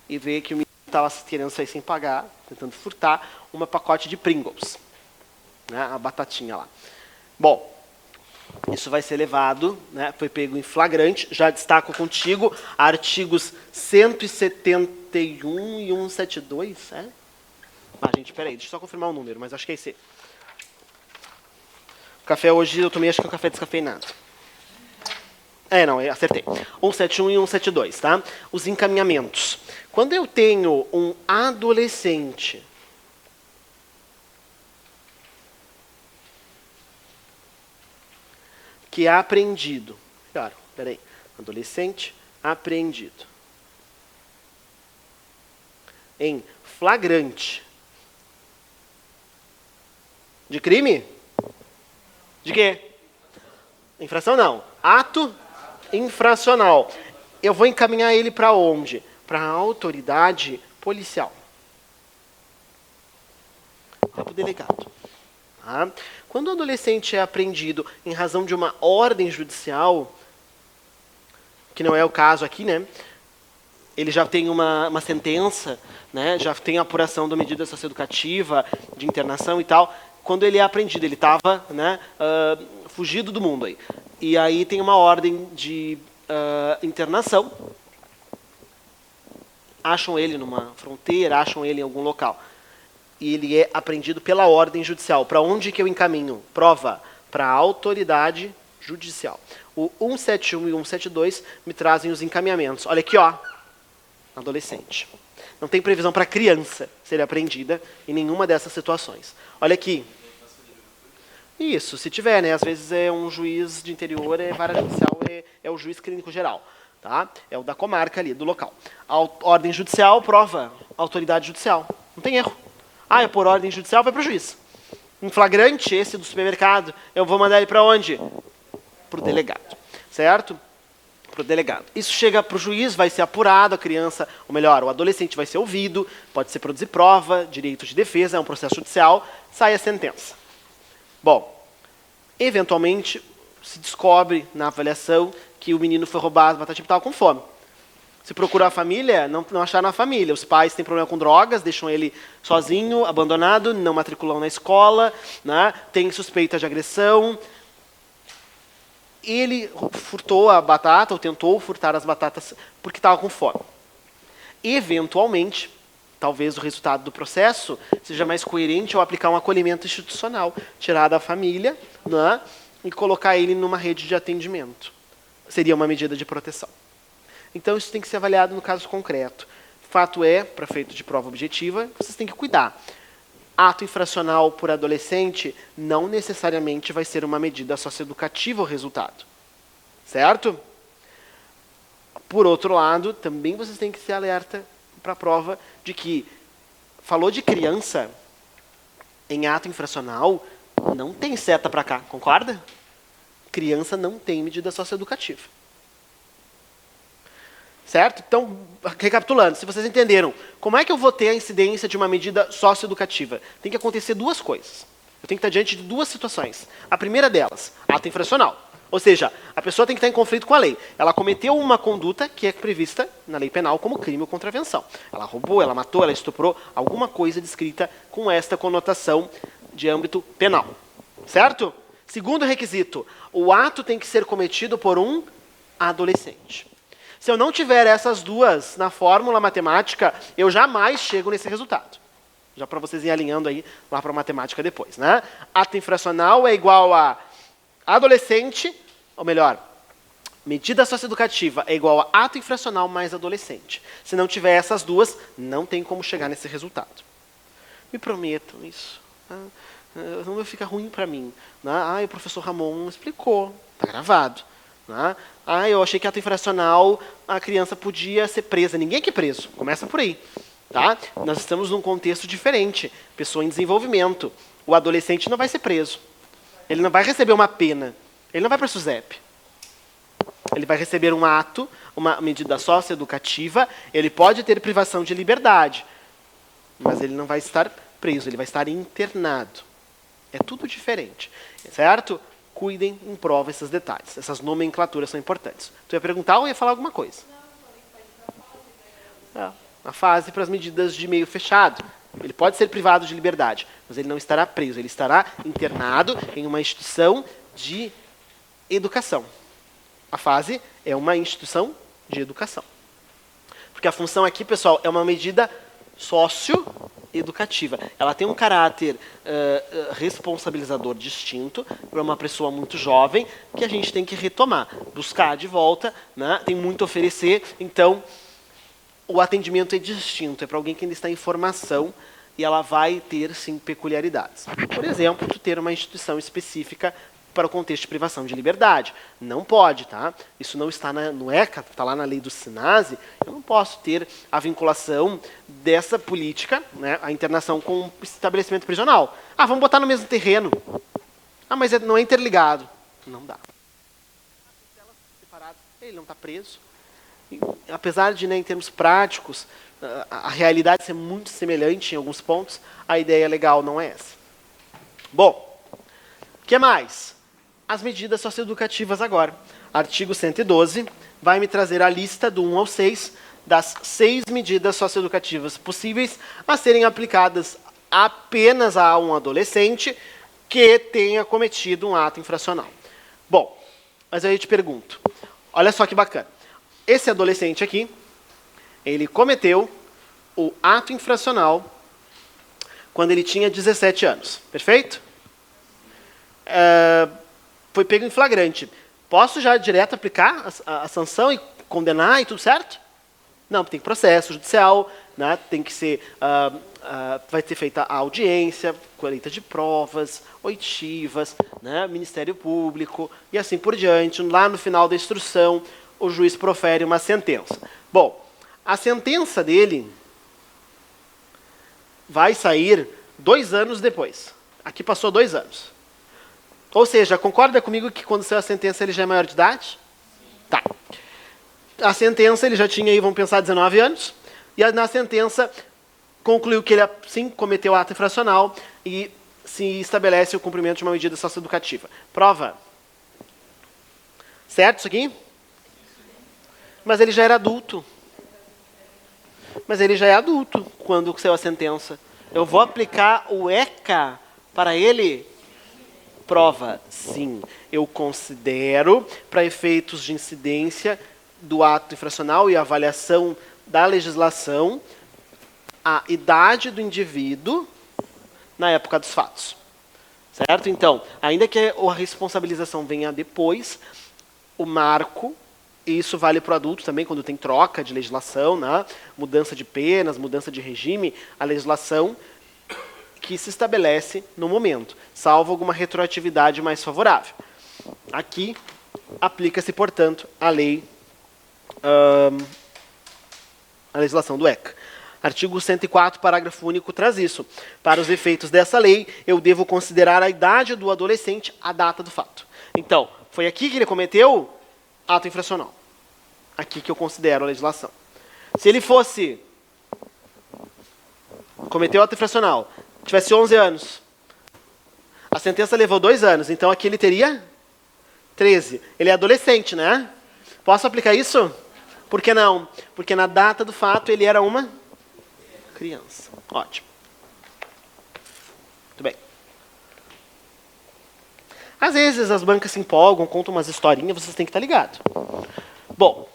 e vê que o menino estava querendo sair sem pagar, tentando furtar uma pacote de Pringles, né? A batatinha lá. Bom, isso vai ser levado, né? Foi pego em flagrante, já destaco contigo artigos 171 e 172, é? Ah, gente, peraí, deixa eu só confirmar o número, mas acho que é esse. O café hoje eu tomei, acho que é um café descafeinado. Não, eu acertei. 171 e 172, tá? Os encaminhamentos. Quando eu tenho um adolescente que é apreendido, claro, peraí, adolescente apreendido em flagrante de crime? De quê? Infração não. Ato infracional. Eu vou encaminhar ele para onde? Para a autoridade policial. Para o delegado. Tá? Quando o adolescente é apreendido em razão de uma ordem judicial, que não é o caso aqui, né? Ele já tem uma sentença, né? Já tem a apuração da medida socioeducativa, de internação e tal. Quando ele é apreendido, ele estava, né, fugido do mundo aí. E aí tem uma ordem de internação. Acham ele numa fronteira, acham ele em algum local. E ele é apreendido pela ordem judicial. Para onde que eu encaminho? Prova. Para a autoridade judicial. O 171 e 172 me trazem os encaminhamentos. Olha aqui, ó. Adolescente. Não tem previsão para criança ser apreendida em nenhuma dessas situações. Olha aqui. Isso, se tiver, né? Às vezes é um juiz de interior, é vara judicial, é o juiz clínico geral. Tá? É o da comarca ali, do local. A ordem judicial, prova. Autoridade judicial. Não tem erro. Ah, é por ordem judicial, vai para o juiz. Um flagrante, esse do supermercado, eu vou mandar ele para onde? Para o delegado. Certo? Para o delegado. Isso chega para o juiz, vai ser apurado, a criança, ou melhor, o adolescente vai ser ouvido, pode ser produzir prova, direito de defesa, é um processo judicial, sai a sentença. Bom, eventualmente se descobre na avaliação que o menino foi roubado, batata estava com fome. Se procurar a família, não acharam a família. Os pais têm problema com drogas, deixam ele sozinho, abandonado, não matriculam na escola, né? Tem suspeita de agressão. Ele furtou a batata, ou tentou furtar as batatas, porque estava com fome. Eventualmente, talvez o resultado do processo seja mais coerente ao aplicar um acolhimento institucional, tirar da família, né? E colocar ele numa rede de atendimento. Seria uma medida de proteção. Então, isso tem que ser avaliado no caso concreto. Fato é, para efeito de prova objetiva, vocês têm que cuidar. Ato infracional por adolescente não necessariamente vai ser uma medida socioeducativa o resultado. Certo? Por outro lado, também vocês têm que ser alerta para a prova de que falou de criança em ato infracional, não tem seta para cá, concorda? Criança não tem medida socioeducativa. Certo? Então, recapitulando, se vocês entenderam, como é que eu vou ter a incidência de uma medida socioeducativa? Tem que acontecer duas coisas. Eu tenho que estar diante de duas situações. A primeira delas, ato infracional. Ou seja, a pessoa tem que estar em conflito com a lei. Ela cometeu uma conduta que é prevista na lei penal como crime ou contravenção. Ela roubou, ela matou, ela estuprou, alguma coisa descrita com esta conotação de âmbito penal. Certo? Segundo requisito, o ato tem que ser cometido por um adolescente. Se eu não tiver essas duas na fórmula matemática, eu jamais chego nesse resultado. Já para vocês irem alinhando aí lá para a matemática depois, né? Ato infracional é igual a adolescente, ou melhor, medida socioeducativa é igual a ato infracional mais adolescente. Se não tiver essas duas, não tem como chegar nesse resultado. Me prometam isso. Não vai ficar ruim para mim. Né? O professor Ramon explicou, está gravado. Né? Eu achei que ato infracional a criança podia ser presa. Ninguém quer preso. Começa por aí. Tá? Nós estamos num contexto diferente. Pessoa em desenvolvimento. O adolescente não vai ser preso. Ele não vai receber uma pena. Ele não vai para a SUSEP. Ele vai receber um ato, uma medida socioeducativa. Ele pode ter privação de liberdade. Mas ele não vai estar preso. Ele vai estar internado. É tudo diferente. Certo? Cuidem em prova esses detalhes. Essas nomenclaturas são importantes. Tu ia perguntar ou ia falar alguma coisa? A fase para as medidas de meio fechado. Ele pode ser privado de liberdade, mas ele não estará preso. Ele estará internado em uma instituição de educação. A fase é uma instituição de educação. Porque a função aqui, pessoal, é uma medida socioeducativa. Ela tem um caráter responsabilizador distinto para uma pessoa muito jovem que a gente tem que retomar, buscar de volta, né? Tem muito a oferecer, então o atendimento é distinto, é para alguém que ainda está em formação e ela vai ter, sim, peculiaridades. Por exemplo, tu ter uma instituição específica para o contexto de privação de liberdade. Não pode, tá? Isso não está no ECA, está lá na lei do SINASE. Eu não posso ter a vinculação dessa política, né, a internação com um estabelecimento prisional. Vamos botar no mesmo terreno. Mas não é interligado. Não dá. Ele não está preso. E, apesar de, né, em termos práticos, a realidade ser muito semelhante em alguns pontos, a ideia legal não é essa. Bom, o que mais? as medidas socioeducativas agora. Artigo 112 vai me trazer a lista do 1 ao 6 das 6 medidas socioeducativas possíveis a serem aplicadas apenas a um adolescente que tenha cometido um ato infracional. Bom, mas aí eu te pergunto, olha só que bacana. Esse adolescente aqui, ele cometeu o ato infracional quando ele tinha 17 anos, perfeito? Foi pego em flagrante. Posso já direto aplicar a sanção e condenar e tudo certo? Não, tem processo judicial, né? Tem que ser, vai ter feita a audiência, colheita de provas, oitivas, né? Ministério Público e assim por diante. Lá no final da instrução, o juiz profere uma sentença. Bom, a sentença dele vai sair 2 anos depois. Aqui passou 2 anos. Ou seja, concorda comigo que quando saiu a sentença ele já é maior de idade? Tá. A sentença ele já tinha aí, vamos pensar, 19 anos. E na sentença concluiu que ele, sim, cometeu ato infracional e se estabelece o cumprimento de uma medida socioeducativa. Prova. Certo isso aqui? Mas ele já era adulto. Mas ele já é adulto quando saiu a sentença. Eu vou aplicar o ECA para ele? Prova, sim. Eu considero, para efeitos de incidência do ato infracional e avaliação da legislação, a idade do indivíduo na época dos fatos. Certo? Então, ainda que a responsabilização venha depois, o marco, e isso vale para o adulto também, quando tem troca de legislação, né? Mudança de penas, mudança de regime, a legislação que se estabelece no momento, salvo alguma retroatividade mais favorável. Aqui, aplica-se, portanto, a legislação do ECA. Artigo 104, parágrafo único, traz isso. Para os efeitos dessa lei, eu devo considerar a idade do adolescente à data do fato. Então, foi aqui que ele cometeu ato infracional. Aqui que eu considero a legislação. Se ele fosse cometeu ato infracional, tivesse 11 anos, a sentença levou 2 anos, então aqui ele teria 13. Ele é adolescente, né? Posso aplicar isso? Por que não? Porque na data do fato ele era uma criança. Ótimo. Muito bem. Às vezes as bancas se empolgam, contam umas historinhas, vocês têm que estar ligados. Bom,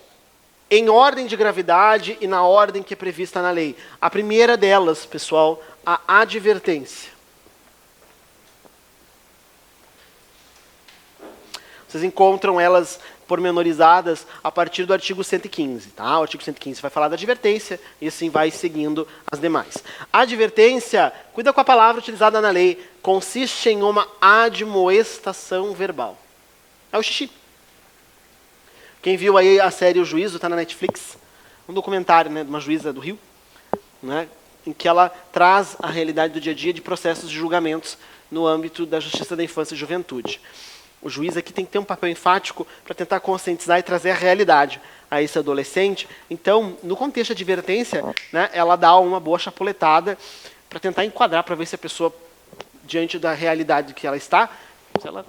em ordem de gravidade e na ordem que é prevista na lei. A primeira delas, pessoal, a advertência. Vocês encontram elas pormenorizadas a partir do artigo 115. Tá? O artigo 115 vai falar da advertência e assim vai seguindo as demais. A advertência, cuida com a palavra utilizada na lei, consiste em uma admoestação verbal. É o xixi. Quem viu aí a série O Juízo, está na Netflix, um documentário, né, de uma juíza do Rio, né, em que ela traz a realidade do dia a dia de processos de julgamentos no âmbito da Justiça da Infância e Juventude. O juiz aqui tem que ter um papel enfático para tentar conscientizar e trazer a realidade a esse adolescente. Então, no contexto de advertência, né, ela dá uma boa chapuletada para tentar enquadrar, para ver se a pessoa, diante da realidade que ela está, se ela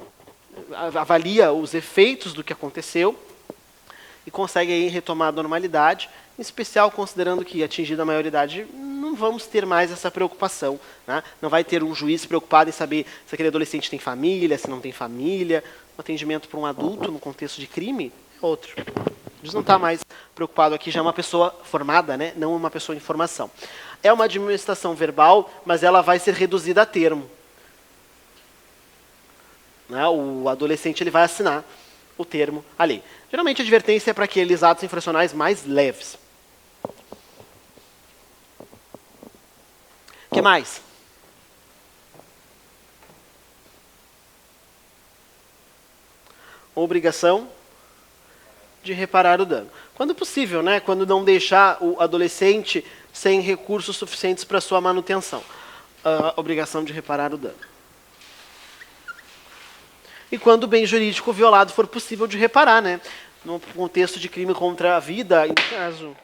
avalia os efeitos do que aconteceu e consegue aí retomar a normalidade, em especial considerando que, atingida a maioridade, não vamos ter mais essa preocupação. Né? Não vai ter um juiz preocupado em saber se aquele adolescente tem família, se não tem família. Um atendimento para um adulto no contexto de crime é outro. O juiz não está mais preocupado aqui, já é uma pessoa formada, né? Não uma pessoa em formação. É uma admoestação verbal, mas ela vai ser reduzida a termo. Né? O adolescente ele vai assinar o termo ali. Geralmente a advertência é para aqueles atos infracionais mais leves. O que mais? Obrigação de reparar o dano. Quando possível, né? Quando não deixar o adolescente sem recursos suficientes para sua manutenção. Obrigação de reparar o dano. E quando o bem jurídico violado for possível de reparar, né? No contexto de crime contra a vida, em caso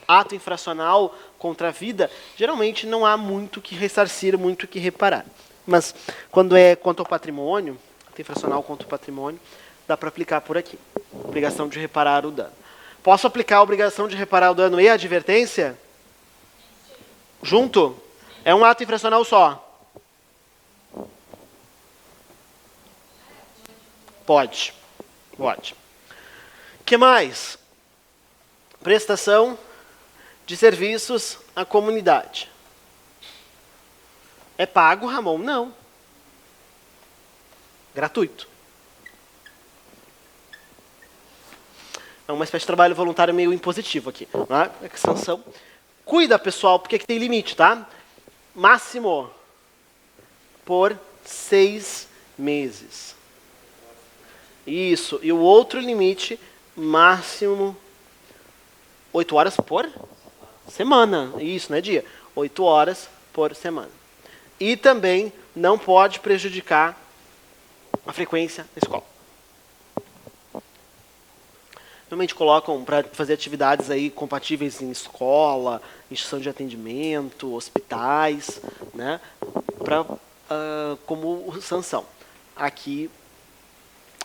ato infracional contra a vida, geralmente não há muito que ressarcir, muito que reparar. Mas quando é quanto ao patrimônio, ato infracional contra o patrimônio, dá para aplicar por aqui. Obrigação de reparar o dano. Posso aplicar a obrigação de reparar o dano e a advertência? Junto? É um ato infracional só. Pode. Pode. O que mais? Prestação de serviços à comunidade. É pago, Ramon? Não. Gratuito. É uma espécie de trabalho voluntário meio impositivo aqui. Né? É que sanção. Cuida, pessoal, porque aqui tem limite, tá? Máximo por 6 meses. Isso. E o outro limite, máximo 8 horas por semana. Isso, não é dia. 8 horas por semana. E também não pode prejudicar a frequência da escola. Normalmente colocam para fazer atividades aí compatíveis em escola, instituição de atendimento, hospitais, né, como sanção. Aqui,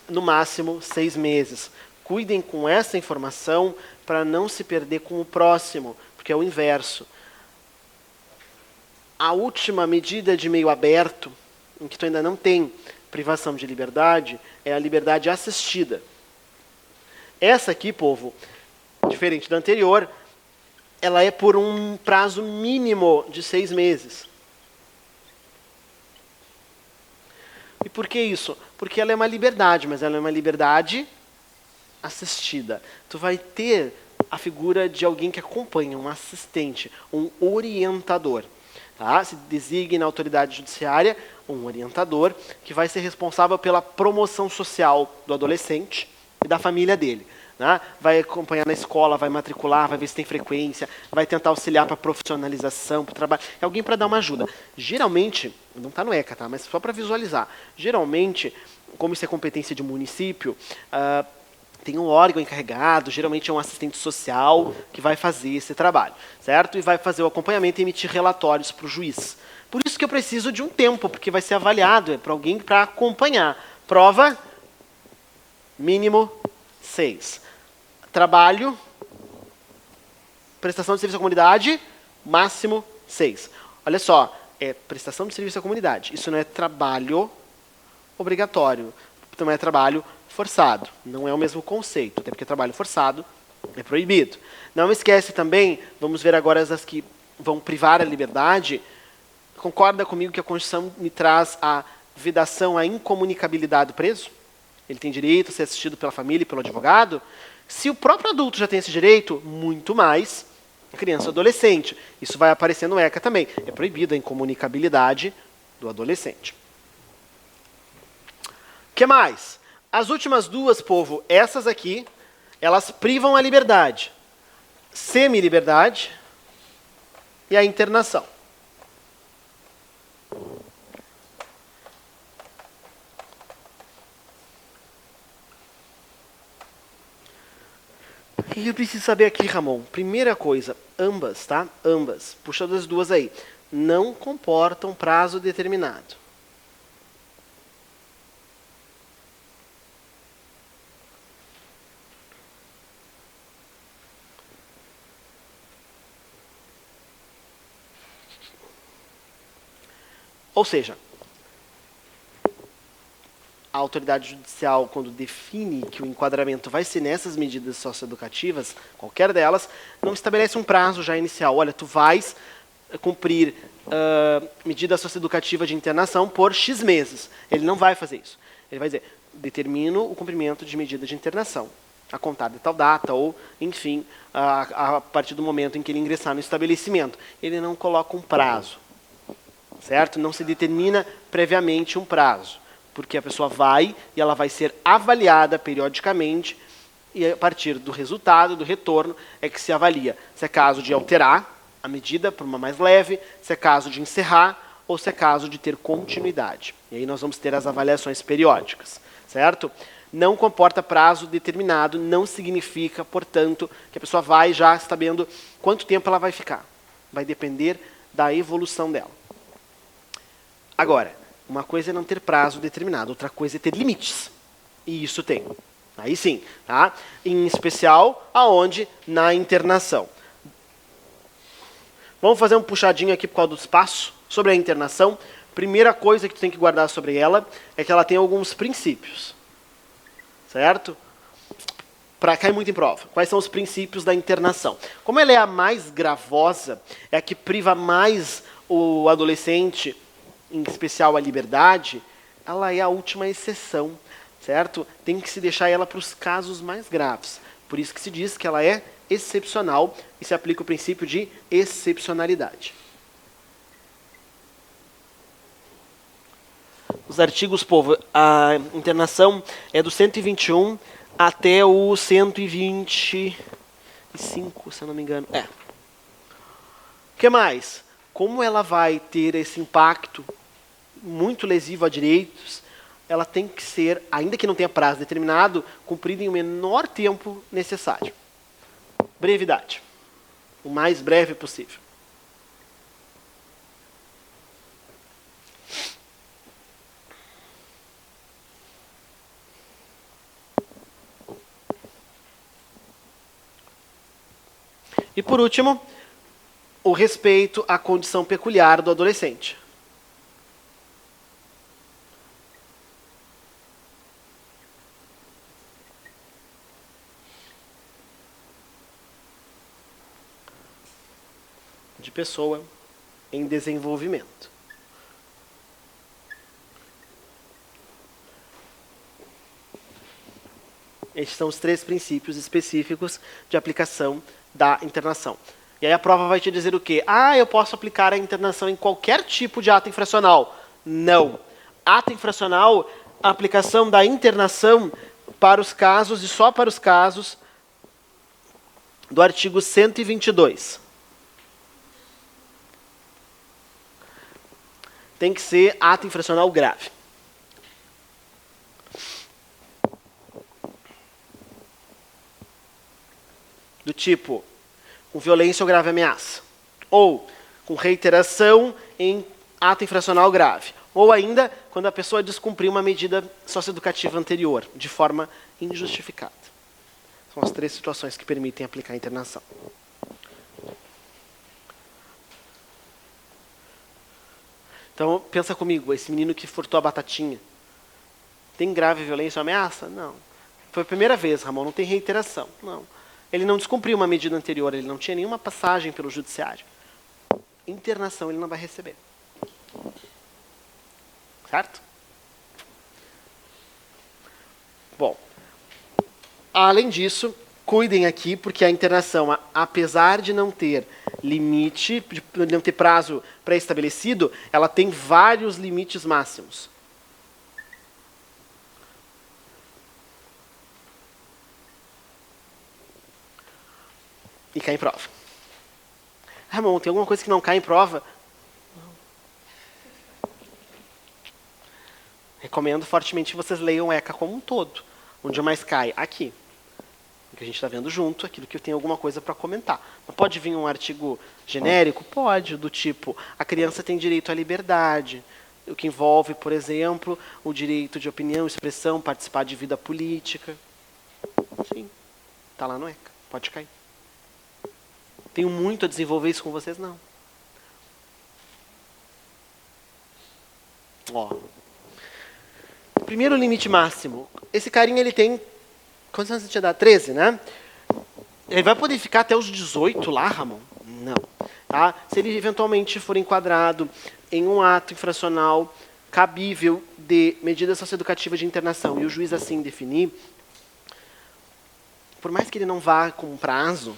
no máximo, 6 meses. Cuidem com essa informação para não se perder com o próximo, porque é o inverso. A última medida de meio aberto, em que tu ainda não tem privação de liberdade, é a liberdade assistida. Essa aqui, povo, diferente da anterior, ela é por um prazo mínimo de 6 meses. E por que isso? Porque ela é uma liberdade, mas ela é uma liberdade assistida. Tu vai ter a figura de alguém que acompanha, um assistente, um orientador. Tá? Se designa na autoridade judiciária um orientador que vai ser responsável pela promoção social do adolescente e da família dele. Né? Vai acompanhar na escola, vai matricular, vai ver se tem frequência, vai tentar auxiliar para profissionalização, para o trabalho. É alguém para dar uma ajuda. Geralmente, não está no ECA, tá? Mas só para visualizar. Geralmente, como isso é competência de município, tem um órgão encarregado, geralmente é um assistente social que vai fazer esse trabalho, certo? E vai fazer o acompanhamento e emitir relatórios para o juiz. Por isso que eu preciso de um tempo, porque vai ser avaliado, é para alguém para acompanhar. Prova, mínimo 6. Trabalho, prestação de serviço à comunidade, máximo 6. Olha só, é prestação de serviço à comunidade. Isso não é trabalho obrigatório, também é trabalho forçado. Não é o mesmo conceito, até porque trabalho forçado é proibido. Não esquece também, vamos ver agora as que vão privar a liberdade. Concorda comigo que a Constituição me traz a vedação, a incomunicabilidade do preso? Ele tem direito a ser assistido pela família e pelo advogado? Se o próprio adulto já tem esse direito, muito mais a criança e o adolescente. Isso vai aparecer no ECA também. É proibida a incomunicabilidade do adolescente. O que mais? As últimas duas, povo, essas aqui, elas privam a liberdade. Semi-liberdade e a internação. E eu preciso saber aqui, Ramon, primeira coisa, ambas, tá? Ambas, puxa das duas aí, não comportam prazo determinado. Ou seja, a autoridade judicial, quando define que o enquadramento vai ser nessas medidas socioeducativas, qualquer delas, não estabelece um prazo já inicial. Olha, tu vais cumprir medida socioeducativa de internação por X meses. Ele não vai fazer isso. Ele vai dizer, determino o cumprimento de medida de internação, a contar de tal data, ou, enfim, a partir do momento em que ele ingressar no estabelecimento. Ele não coloca um prazo, certo? Não se determina previamente um prazo. Porque a pessoa vai e ela vai ser avaliada periodicamente e a partir do resultado, do retorno, é que se avalia se é caso de alterar a medida para uma mais leve, se é caso de encerrar ou se é caso de ter continuidade. E aí nós vamos ter as avaliações periódicas, certo? Não comporta prazo determinado, não significa, portanto, que a pessoa vai já sabendo quanto tempo ela vai ficar. Vai depender da evolução dela. Agora, Uma coisa é não ter prazo determinado, outra coisa é ter limites. E isso tem. Aí sim, tá? Em especial, aonde? Na internação. Vamos fazer um puxadinho aqui por causa do espaço sobre a internação. Primeira coisa que tu tem que guardar sobre ela é que ela tem alguns princípios. Certo? Para cair muito em prova. Quais são os princípios da internação? Como ela é a mais gravosa, é a que priva mais o adolescente, em especial a liberdade, ela é a última exceção, certo? Tem que se deixar ela para os casos mais graves. Por isso que se diz que ela é excepcional e se aplica o princípio de excepcionalidade. Os artigos, povo, a internação é do 121 até o 125, se eu não me engano. O que mais? Como ela vai ter esse impacto muito lesivo a direitos, ela tem que ser, ainda que não tenha prazo determinado, cumprida em o menor tempo necessário. Brevidade. O mais breve possível. E por último, o respeito à condição peculiar do adolescente. De pessoa em desenvolvimento. Estes são os 3 princípios específicos de aplicação da internação. E aí a prova vai te dizer o quê? Ah, eu posso aplicar a internação em qualquer tipo de ato infracional. Não. Ato infracional, a aplicação da internação para os casos e só para os casos do artigo 122. Tem que ser ato infracional grave. Do tipo, com violência ou grave ameaça. Ou com reiteração em ato infracional grave. Ou ainda, quando a pessoa descumprir uma medida socioeducativa anterior, de forma injustificada. São as 3 situações que permitem aplicar a internação. Então, pensa comigo, esse menino que furtou a batatinha, tem grave violência ou ameaça? Não. Foi a primeira vez, Ramon, não tem reiteração. Não. Ele não descumpriu uma medida anterior, ele não tinha nenhuma passagem pelo judiciário. Internação ele não vai receber. Certo? Bom, além disso, cuidem aqui, porque a internação, apesar de não ter limite, de não ter prazo pré-estabelecido, ela tem vários limites máximos. E cai em prova. Ramon, tem alguma coisa que não cai em prova? Não. Recomendo fortemente que vocês leiam o ECA como um todo. Onde mais cai? Aqui. O que a gente está vendo junto, aquilo que eu tenho alguma coisa para comentar. Mas pode vir um artigo genérico? Pode, do tipo, a criança tem direito à liberdade, o que envolve, por exemplo, o direito de opinião, expressão, participar de vida política. Sim, está lá no ECA, pode cair. Tenho muito a desenvolver isso com vocês? Não. Ó. Primeiro limite máximo. Esse carinha, ele tem... Quantos anos você tinha dado? 13, né? Ele vai poder ficar até os 18 lá, Ramon? Não. Tá? Se ele eventualmente for enquadrado em um ato infracional cabível de medida socioeducativa de internação e o juiz assim definir, por mais que ele não vá com prazo,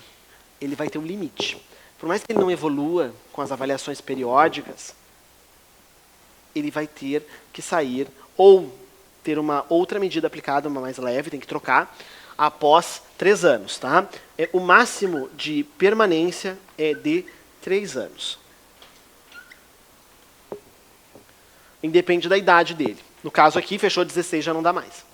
ele vai ter um limite. Por mais que ele não evolua com as avaliações periódicas, ele vai ter que sair ou ter uma outra medida aplicada, uma mais leve, tem que trocar, após 3 anos. Tá? O máximo de permanência é de 3 anos. Independe da idade dele. No caso aqui, fechou 16, já não dá mais.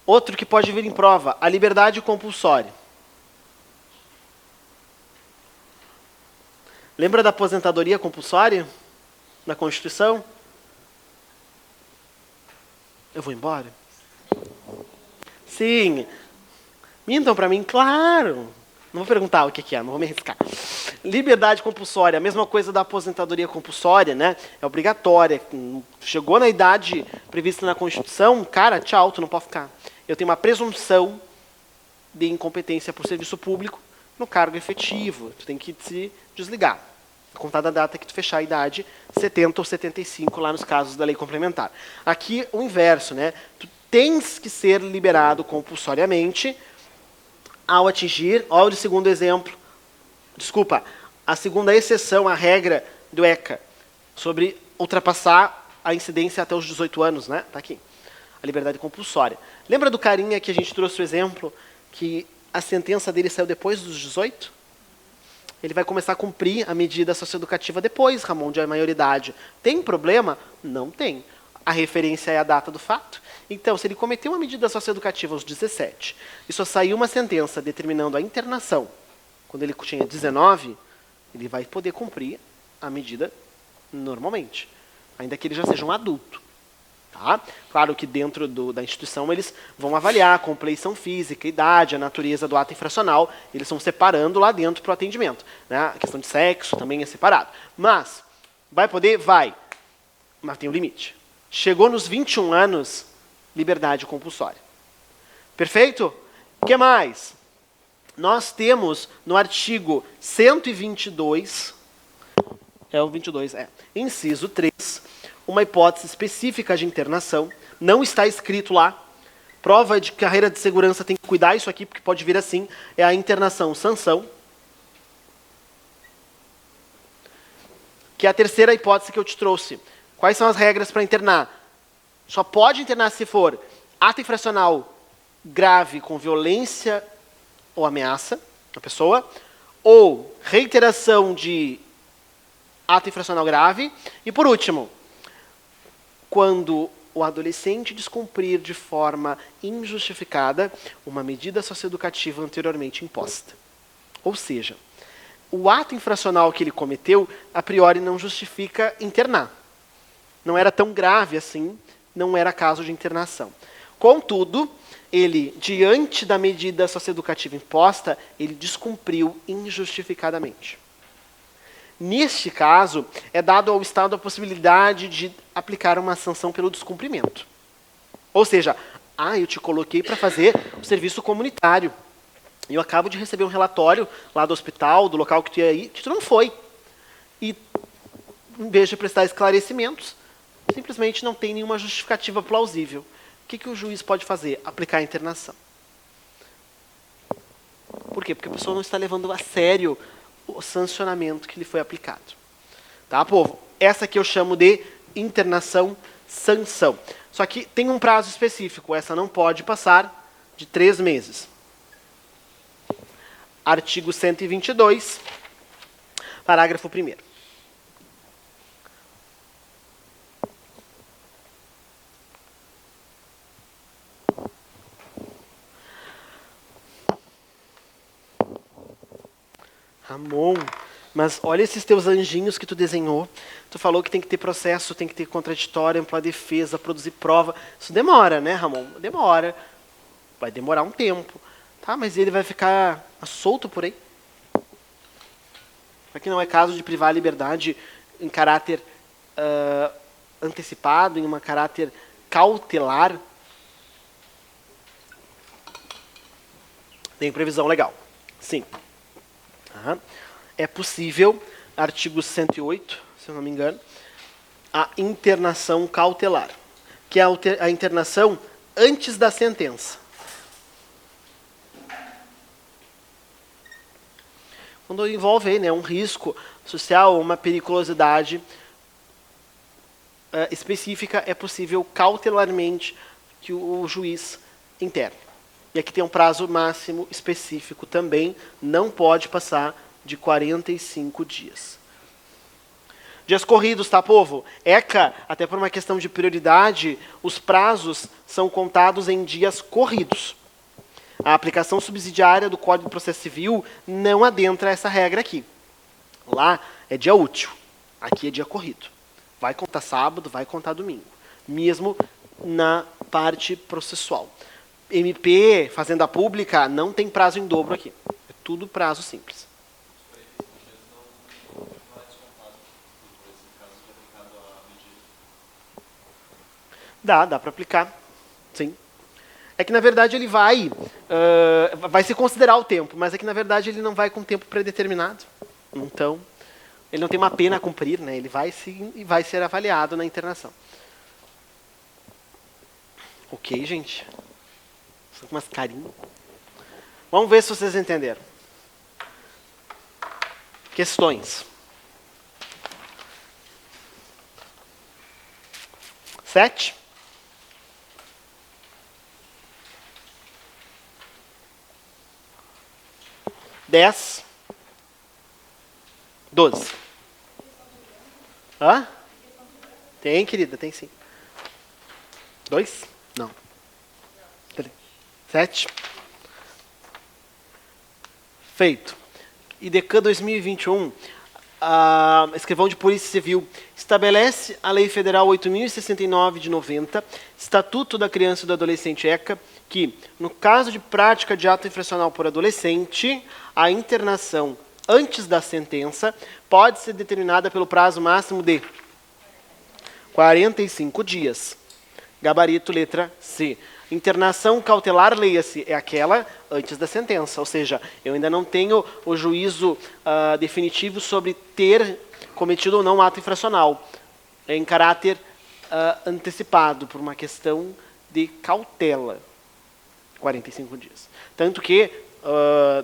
Outro que pode vir em prova, a liberdade compulsória. Lembra da aposentadoria compulsória? Na Constituição? Eu vou embora? Sim. Mintam para mim? Claro. Não vou perguntar o que é, não vou me arriscar. Liberdade compulsória, a mesma coisa da aposentadoria compulsória, né? É obrigatória. Chegou na idade prevista na Constituição, cara, tchau, tu não pode ficar. Eu tenho uma presunção de incompetência por serviço público no cargo efetivo. Tu tem que se desligar. Contar da data que tu fechar a idade, 70 ou 75, lá nos casos da lei complementar. Aqui, o inverso, né? Tu tens que ser liberado compulsoriamente ao atingir, olha o segundo exemplo, desculpa, a segunda exceção à regra do ECA, sobre ultrapassar a incidência até os 18 anos, né? Tá aqui. A liberdade compulsória. Lembra do carinha que a gente trouxe o exemplo, que a sentença dele saiu depois dos 18? Ele vai começar a cumprir a medida socioeducativa depois, Ramon, de maioridade. Tem problema? Não tem. A referência é a data do fato. Então, se ele cometeu uma medida socioeducativa aos 17, e só saiu uma sentença determinando a internação quando ele tinha 19, ele vai poder cumprir a medida normalmente, ainda que ele já seja um adulto. Tá? Claro que dentro da instituição eles vão avaliar a compleição física, a idade, a natureza do ato infracional, eles vão separando lá dentro para o atendimento. Né? A questão de sexo também é separado. Mas, vai poder? Vai. Mas tem um limite. Chegou nos 21 anos, liberdade compulsória. Perfeito? O que mais? Nós temos no artigo 122, inciso 3, uma hipótese específica de internação, não está escrito lá. Prova de carreira de segurança tem que cuidar isso aqui, porque pode vir assim, é a internação sanção, que é a terceira hipótese que eu te trouxe. Quais são as regras para internar? Só pode internar se for ato infracional grave com violência ou ameaça à pessoa, ou reiteração de ato infracional grave, e por último, quando o adolescente descumprir de forma injustificada uma medida socioeducativa anteriormente imposta. Ou seja, o ato infracional que ele cometeu, a priori, não justifica internar. Não era tão grave assim, não era caso de internação. Contudo, ele, diante da medida socioeducativa imposta, ele descumpriu injustificadamente. Neste caso, é dado ao Estado a possibilidade de aplicar uma sanção pelo descumprimento. Ou seja, eu te coloquei para fazer o serviço comunitário. E eu acabo de receber um relatório lá do hospital, do local que tu ia ir, que tu não foi. E, em vez de prestar esclarecimentos, simplesmente não tem nenhuma justificativa plausível. O que o juiz pode fazer? Aplicar a internação. Por quê? Porque a pessoa não está levando a sério o sancionamento que lhe foi aplicado. Tá, povo? Essa aqui eu chamo de internação sanção. Só que tem um prazo específico. Essa não pode passar de 3 meses. Artigo 122, parágrafo 1º. Ramon, mas olha esses teus anjinhos que tu desenhou. Tu falou que tem que ter processo, tem que ter contraditório, ampla defesa, produzir prova. Isso demora, né, Ramon? Demora. Vai demorar um tempo. Tá, mas ele vai ficar solto por aí? Será que não é caso de privar a liberdade em caráter antecipado, em um caráter cautelar? Tem previsão legal. Sim. É possível, artigo 108, se eu não me engano, a internação cautelar, que é a internação antes da sentença. Quando envolve aí, né, um risco social, uma periculosidade específica, é possível cautelarmente que o juiz interne. E aqui tem um prazo máximo específico também, não pode passar de 45 dias. Dias corridos, tá, povo? ECA, até por uma questão de prioridade, os prazos são contados em dias corridos. A aplicação subsidiária do Código de Processo Civil não adentra essa regra aqui. Lá é dia útil, aqui é dia corrido. Vai contar sábado, vai contar domingo. Mesmo na parte processual. MP, Fazenda Pública, não tem prazo em dobro aqui. É tudo prazo simples. Dá para aplicar, sim. É que, na verdade, ele vai se considerar o tempo, mas é que, na verdade, ele não vai com tempo predeterminado. Então, ele não tem uma pena a cumprir, né? Ele vai ser avaliado na internação. Ok, gente? São com umas carinhas. Vamos ver se vocês entenderam. Questões. 7. Dez. 12. Hã? Tem, querida, tem sim. 2? Não. 7. Feito. IDECAN 2021, escrivão de Polícia Civil, estabelece a Lei Federal 8.069 de 90, Estatuto da Criança e do Adolescente ECA, que, no caso de prática de ato infracional por adolescente, a internação antes da sentença pode ser determinada pelo prazo máximo de 45 dias. Gabarito, letra C. Internação cautelar, leia-se, é aquela antes da sentença, ou seja, eu ainda não tenho o juízo definitivo sobre ter cometido ou não ato infracional, em caráter antecipado, por uma questão de cautela, 45 dias. Tanto que,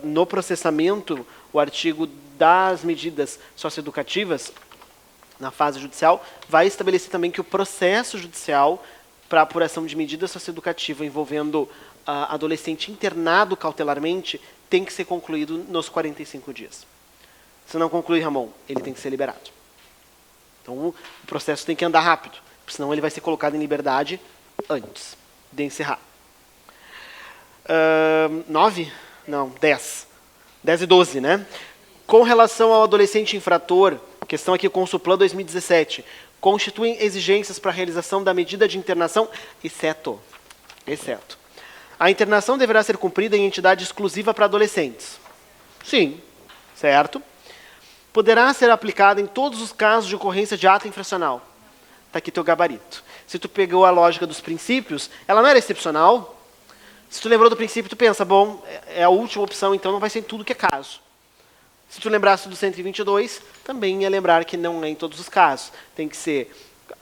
no processamento, o artigo das medidas socioeducativas, na fase judicial, vai estabelecer também que o processo judicial para apuração de medida socioeducativa envolvendo adolescente internado cautelarmente tem que ser concluído nos 45 dias. Se não concluir, Ramon, ele tem que ser liberado. Então, o processo tem que andar rápido, senão ele vai ser colocado em liberdade antes de encerrar. 9? Não, 10. 10 e 12, né? Com relação ao adolescente infrator, questão aqui com o Suplan 2017, constituem exigências para a realização da medida de internação, exceto. A internação deverá ser cumprida em entidade exclusiva para adolescentes. Sim, certo. Poderá ser aplicada em todos os casos de ocorrência de ato infracional. Está aqui teu gabarito. Se tu pegou a lógica dos princípios, ela não era excepcional. Se tu lembrou do princípio, tu pensa, bom, é a última opção, então não vai ser em tudo que é caso. Se tu lembrasse do 122, também ia lembrar que não é em todos os casos. Tem que ser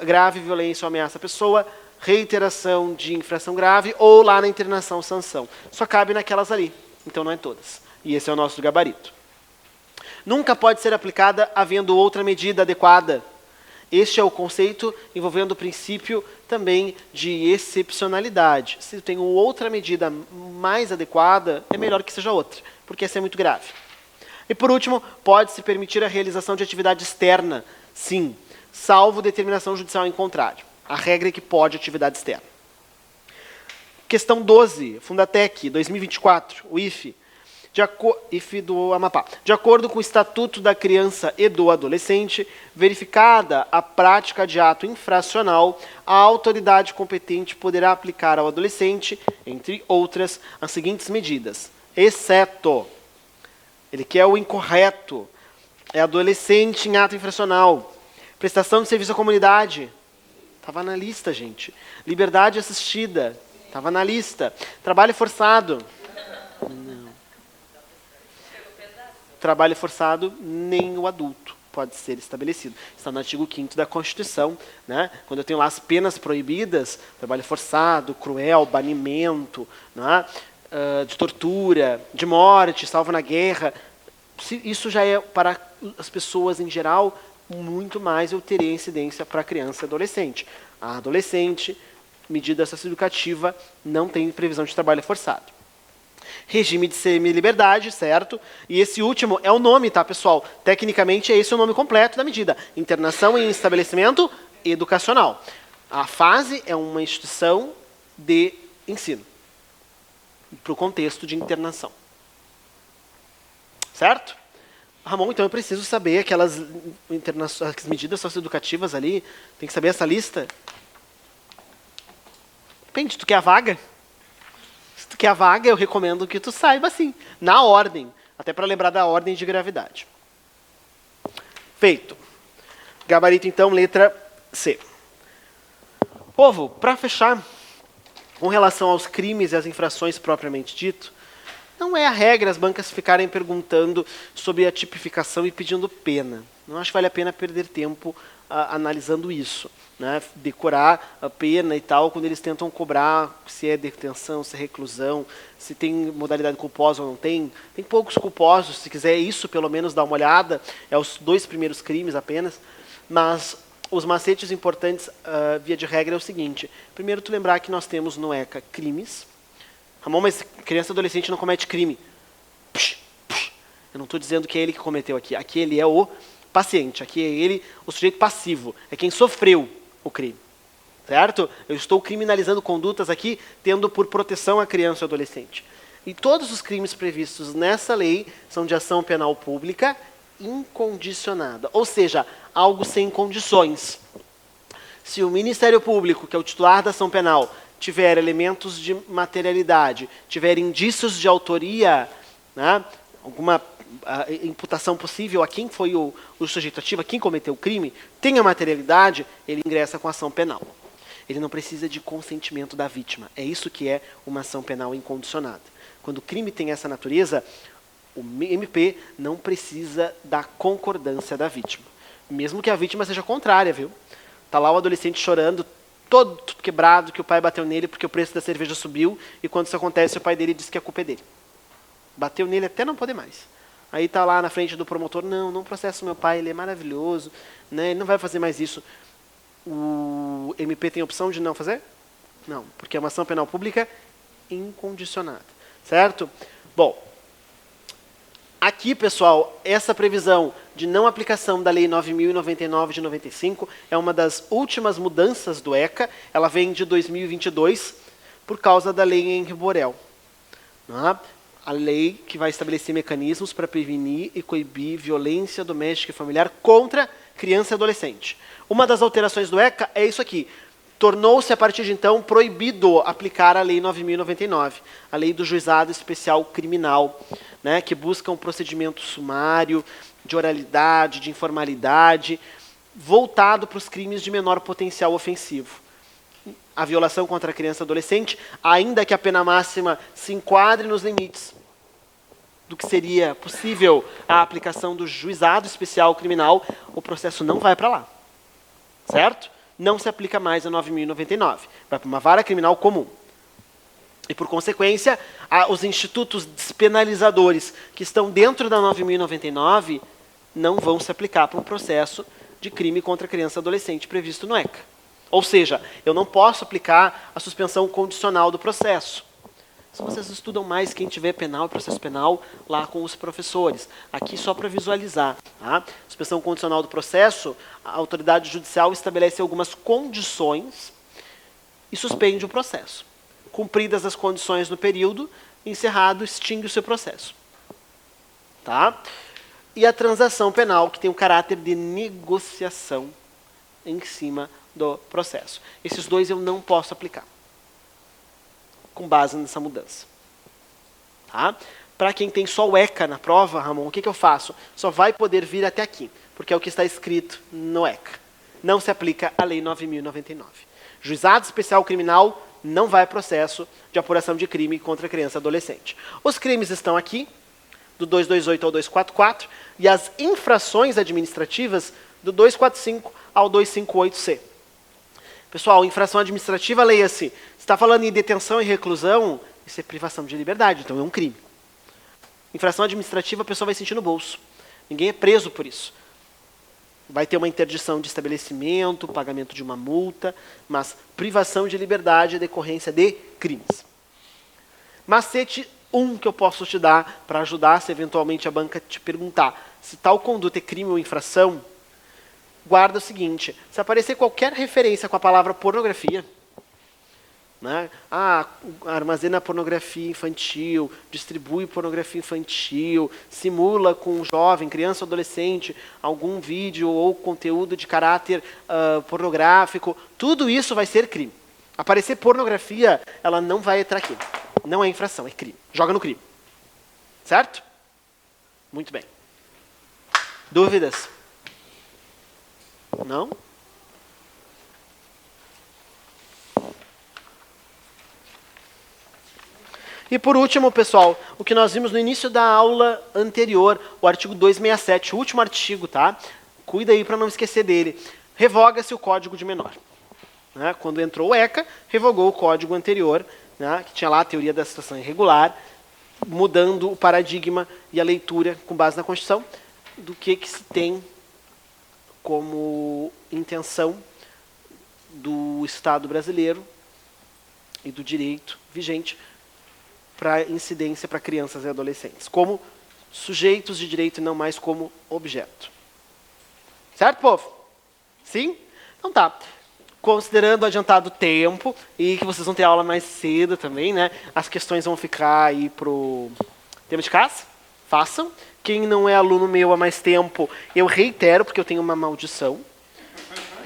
grave violência ou ameaça à pessoa, reiteração de infração grave ou lá na internação sanção. Só cabe naquelas ali, então não é em todas. E esse é o nosso gabarito. Nunca pode ser aplicada havendo outra medida adequada. Este é o conceito envolvendo o princípio também de excepcionalidade. Se eu tenho outra medida mais adequada, é melhor que seja outra, porque essa é muito grave. E, por último, pode-se permitir a realização de atividade externa, sim, salvo determinação judicial em contrário. A regra é que pode atividade externa. Questão 12, Fundatec, 2024, o IFE. IFE do Amapá. De acordo com o Estatuto da Criança e do Adolescente, verificada a prática de ato infracional, a autoridade competente poderá aplicar ao adolescente, entre outras, as seguintes medidas, exceto... Ele quer o incorreto. É adolescente em ato infracional. Prestação de serviço à comunidade. Estava na lista, gente. Liberdade assistida. Estava na lista. Trabalho forçado. Não. Trabalho forçado, nem o adulto pode ser estabelecido. Está no artigo 5º da Constituição, né? Quando eu tenho lá as penas proibidas, trabalho forçado, cruel, banimento, né? De tortura, de morte, salvo na guerra. Isso já é, para as pessoas em geral, muito mais eu teria incidência para criança e adolescente. A adolescente, medida socioeducativa, não tem previsão de trabalho forçado. regime de semi-liberdade, certo? E esse último é o nome, tá, pessoal? Tecnicamente, é esse o nome completo da medida. Internação em estabelecimento educacional. A fase é uma instituição de ensino, para o contexto de internação. Certo? Ramon, então eu preciso saber aquelas medidas socioeducativas ali, tem que saber essa lista. Depende, tu quer a vaga? Se tu quer a vaga, eu recomendo que tu saiba assim, na ordem, até para lembrar da ordem de gravidade. Feito. Gabarito, então, letra C. Povo, para fechar, com relação aos crimes e às infrações propriamente dito, não é a regra as bancas ficarem perguntando sobre a tipificação e pedindo pena. Não acho que vale a pena perder tempo analisando isso, né? Decorar a pena e tal, quando eles tentam cobrar se é detenção, se é reclusão, se tem modalidade culposa ou não tem. Tem poucos culposos, se quiser isso, pelo menos dá uma olhada. É os 2 primeiros crimes apenas. Mas os macetes importantes, via de regra, é o seguinte. Primeiro, tu lembrar que nós temos no ECA crimes. Ramon, mas criança e adolescente não comete crime. Eu não estou dizendo que é ele que cometeu aqui. Aqui ele é o paciente. Aqui é ele o sujeito passivo. É quem sofreu o crime. Certo? Eu estou criminalizando condutas aqui, tendo por proteção a criança e o adolescente. E todos os crimes previstos nessa lei são de ação penal pública incondicionada. Ou seja, algo sem condições. Se o Ministério Público, que é o titular da ação penal, tiver elementos de materialidade, tiver indícios de autoria, né, alguma imputação possível a quem foi o sujeito ativo, a quem cometeu o crime, tenha materialidade, ele ingressa com ação penal. Ele não precisa de consentimento da vítima. É isso que é uma ação penal incondicionada. Quando o crime tem essa natureza, o MP não precisa da concordância da vítima. Mesmo que a vítima seja contrária, viu? Tá lá o adolescente chorando, todo quebrado, que o pai bateu nele porque o preço da cerveja subiu, e quando isso acontece, o pai dele diz que a culpa é dele. Bateu nele até não poder mais. Aí tá lá na frente do promotor, não processa o meu pai, ele é maravilhoso, né? Ele não vai fazer mais isso. O MP tem a opção de não fazer? Não, porque é uma ação penal pública incondicionada. Certo? Bom, aqui, pessoal, essa previsão de não aplicação da Lei 9.099 de 95 é uma das últimas mudanças do ECA. Ela vem de 2022 por causa da Lei Henri Borel. A lei que vai estabelecer mecanismos para prevenir e coibir violência doméstica e familiar contra criança e adolescente. Uma das alterações do ECA é isso aqui. Tornou-se, a partir de então, proibido aplicar a Lei 9.099, a Lei do Juizado Especial Criminal, né, que busca um procedimento sumário, de oralidade, de informalidade, voltado para os crimes de menor potencial ofensivo. A violação contra a criança e adolescente, ainda que a pena máxima se enquadre nos limites do que seria possível a aplicação do Juizado Especial Criminal, o processo não vai para lá. Certo? Não se aplica mais a 9.099. Vai para uma vara criminal comum. E, por consequência, os institutos despenalizadores que estão dentro da 9.099 não vão se aplicar para um processo de crime contra criança e adolescente previsto no ECA. Ou seja, eu não posso aplicar a suspensão condicional do processo. Se vocês estudam mais quem tiver penal e processo penal, lá com os professores. Aqui só para visualizar. Tá? Suspensão condicional do processo, a autoridade judicial estabelece algumas condições e suspende o processo. Cumpridas as condições no período, encerrado, extingue o seu processo. Tá? E a transação penal, que tem o caráter de negociação em cima do processo. Esses dois eu não posso aplicar, com base nessa mudança. Tá? Para quem tem só o ECA na prova, Ramon, o que eu faço? Só vai poder vir até aqui, porque é o que está escrito no ECA. Não se aplica a Lei 9.099. Juizado Especial Criminal não vai processo de apuração de crime contra criança e adolescente. Os crimes estão aqui, do 228 ao 244, e as infrações administrativas do 245 ao 258C. Pessoal, infração administrativa, leia-se. Se está falando em detenção e reclusão, isso é privação de liberdade, então é um crime. Infração administrativa, a pessoa vai sentir no bolso. Ninguém é preso por isso. Vai ter uma interdição de estabelecimento, pagamento de uma multa, mas privação de liberdade é decorrência de crimes. Macete Um que eu posso te dar para ajudar se eventualmente a banca te perguntar se tal conduta é crime ou infração, guarda o seguinte: se aparecer qualquer referência com a palavra pornografia, né? Armazena pornografia infantil, distribui pornografia infantil, simula com um jovem, criança ou adolescente, algum vídeo ou conteúdo de caráter pornográfico, tudo isso vai ser crime. Aparecer pornografia, ela não vai entrar aqui. Não é infração, é crime. Joga no crime. Certo? Muito bem. Dúvidas? Não? E por último, pessoal, o que nós vimos no início da aula anterior, o artigo 267, o último artigo, tá? Cuida aí para não esquecer dele. Revoga-se o código de menor. Né? Quando entrou o ECA, revogou o código anterior, né? Que tinha lá a teoria da situação irregular, mudando o paradigma e a leitura com base na Constituição do que se tem como intenção do Estado brasileiro e do direito vigente para incidência para crianças e adolescentes, como sujeitos de direito e não mais como objeto. Certo, povo? Sim? Então tá. Considerando o adiantado tempo e que vocês vão ter aula mais cedo também, né? As questões vão ficar aí pro tema de casa. Façam. Quem não é aluno meu há mais tempo, eu reitero, porque eu tenho uma maldição,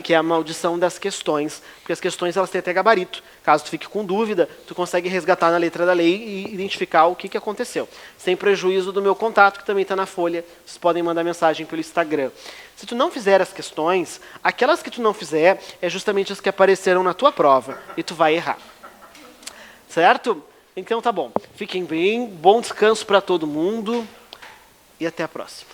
que é a maldição das questões, porque as questões elas têm até gabarito. Caso tu fique com dúvida, tu consegue resgatar na letra da lei e identificar o que aconteceu. Sem prejuízo do meu contato, que também está na folha, vocês podem mandar mensagem pelo Instagram. Se tu não fizer as questões, aquelas que tu não fizer, é justamente as que apareceram na tua prova, e tu vai errar. Certo? Então tá bom. Fiquem bem, bom descanso para todo mundo, e até a próxima.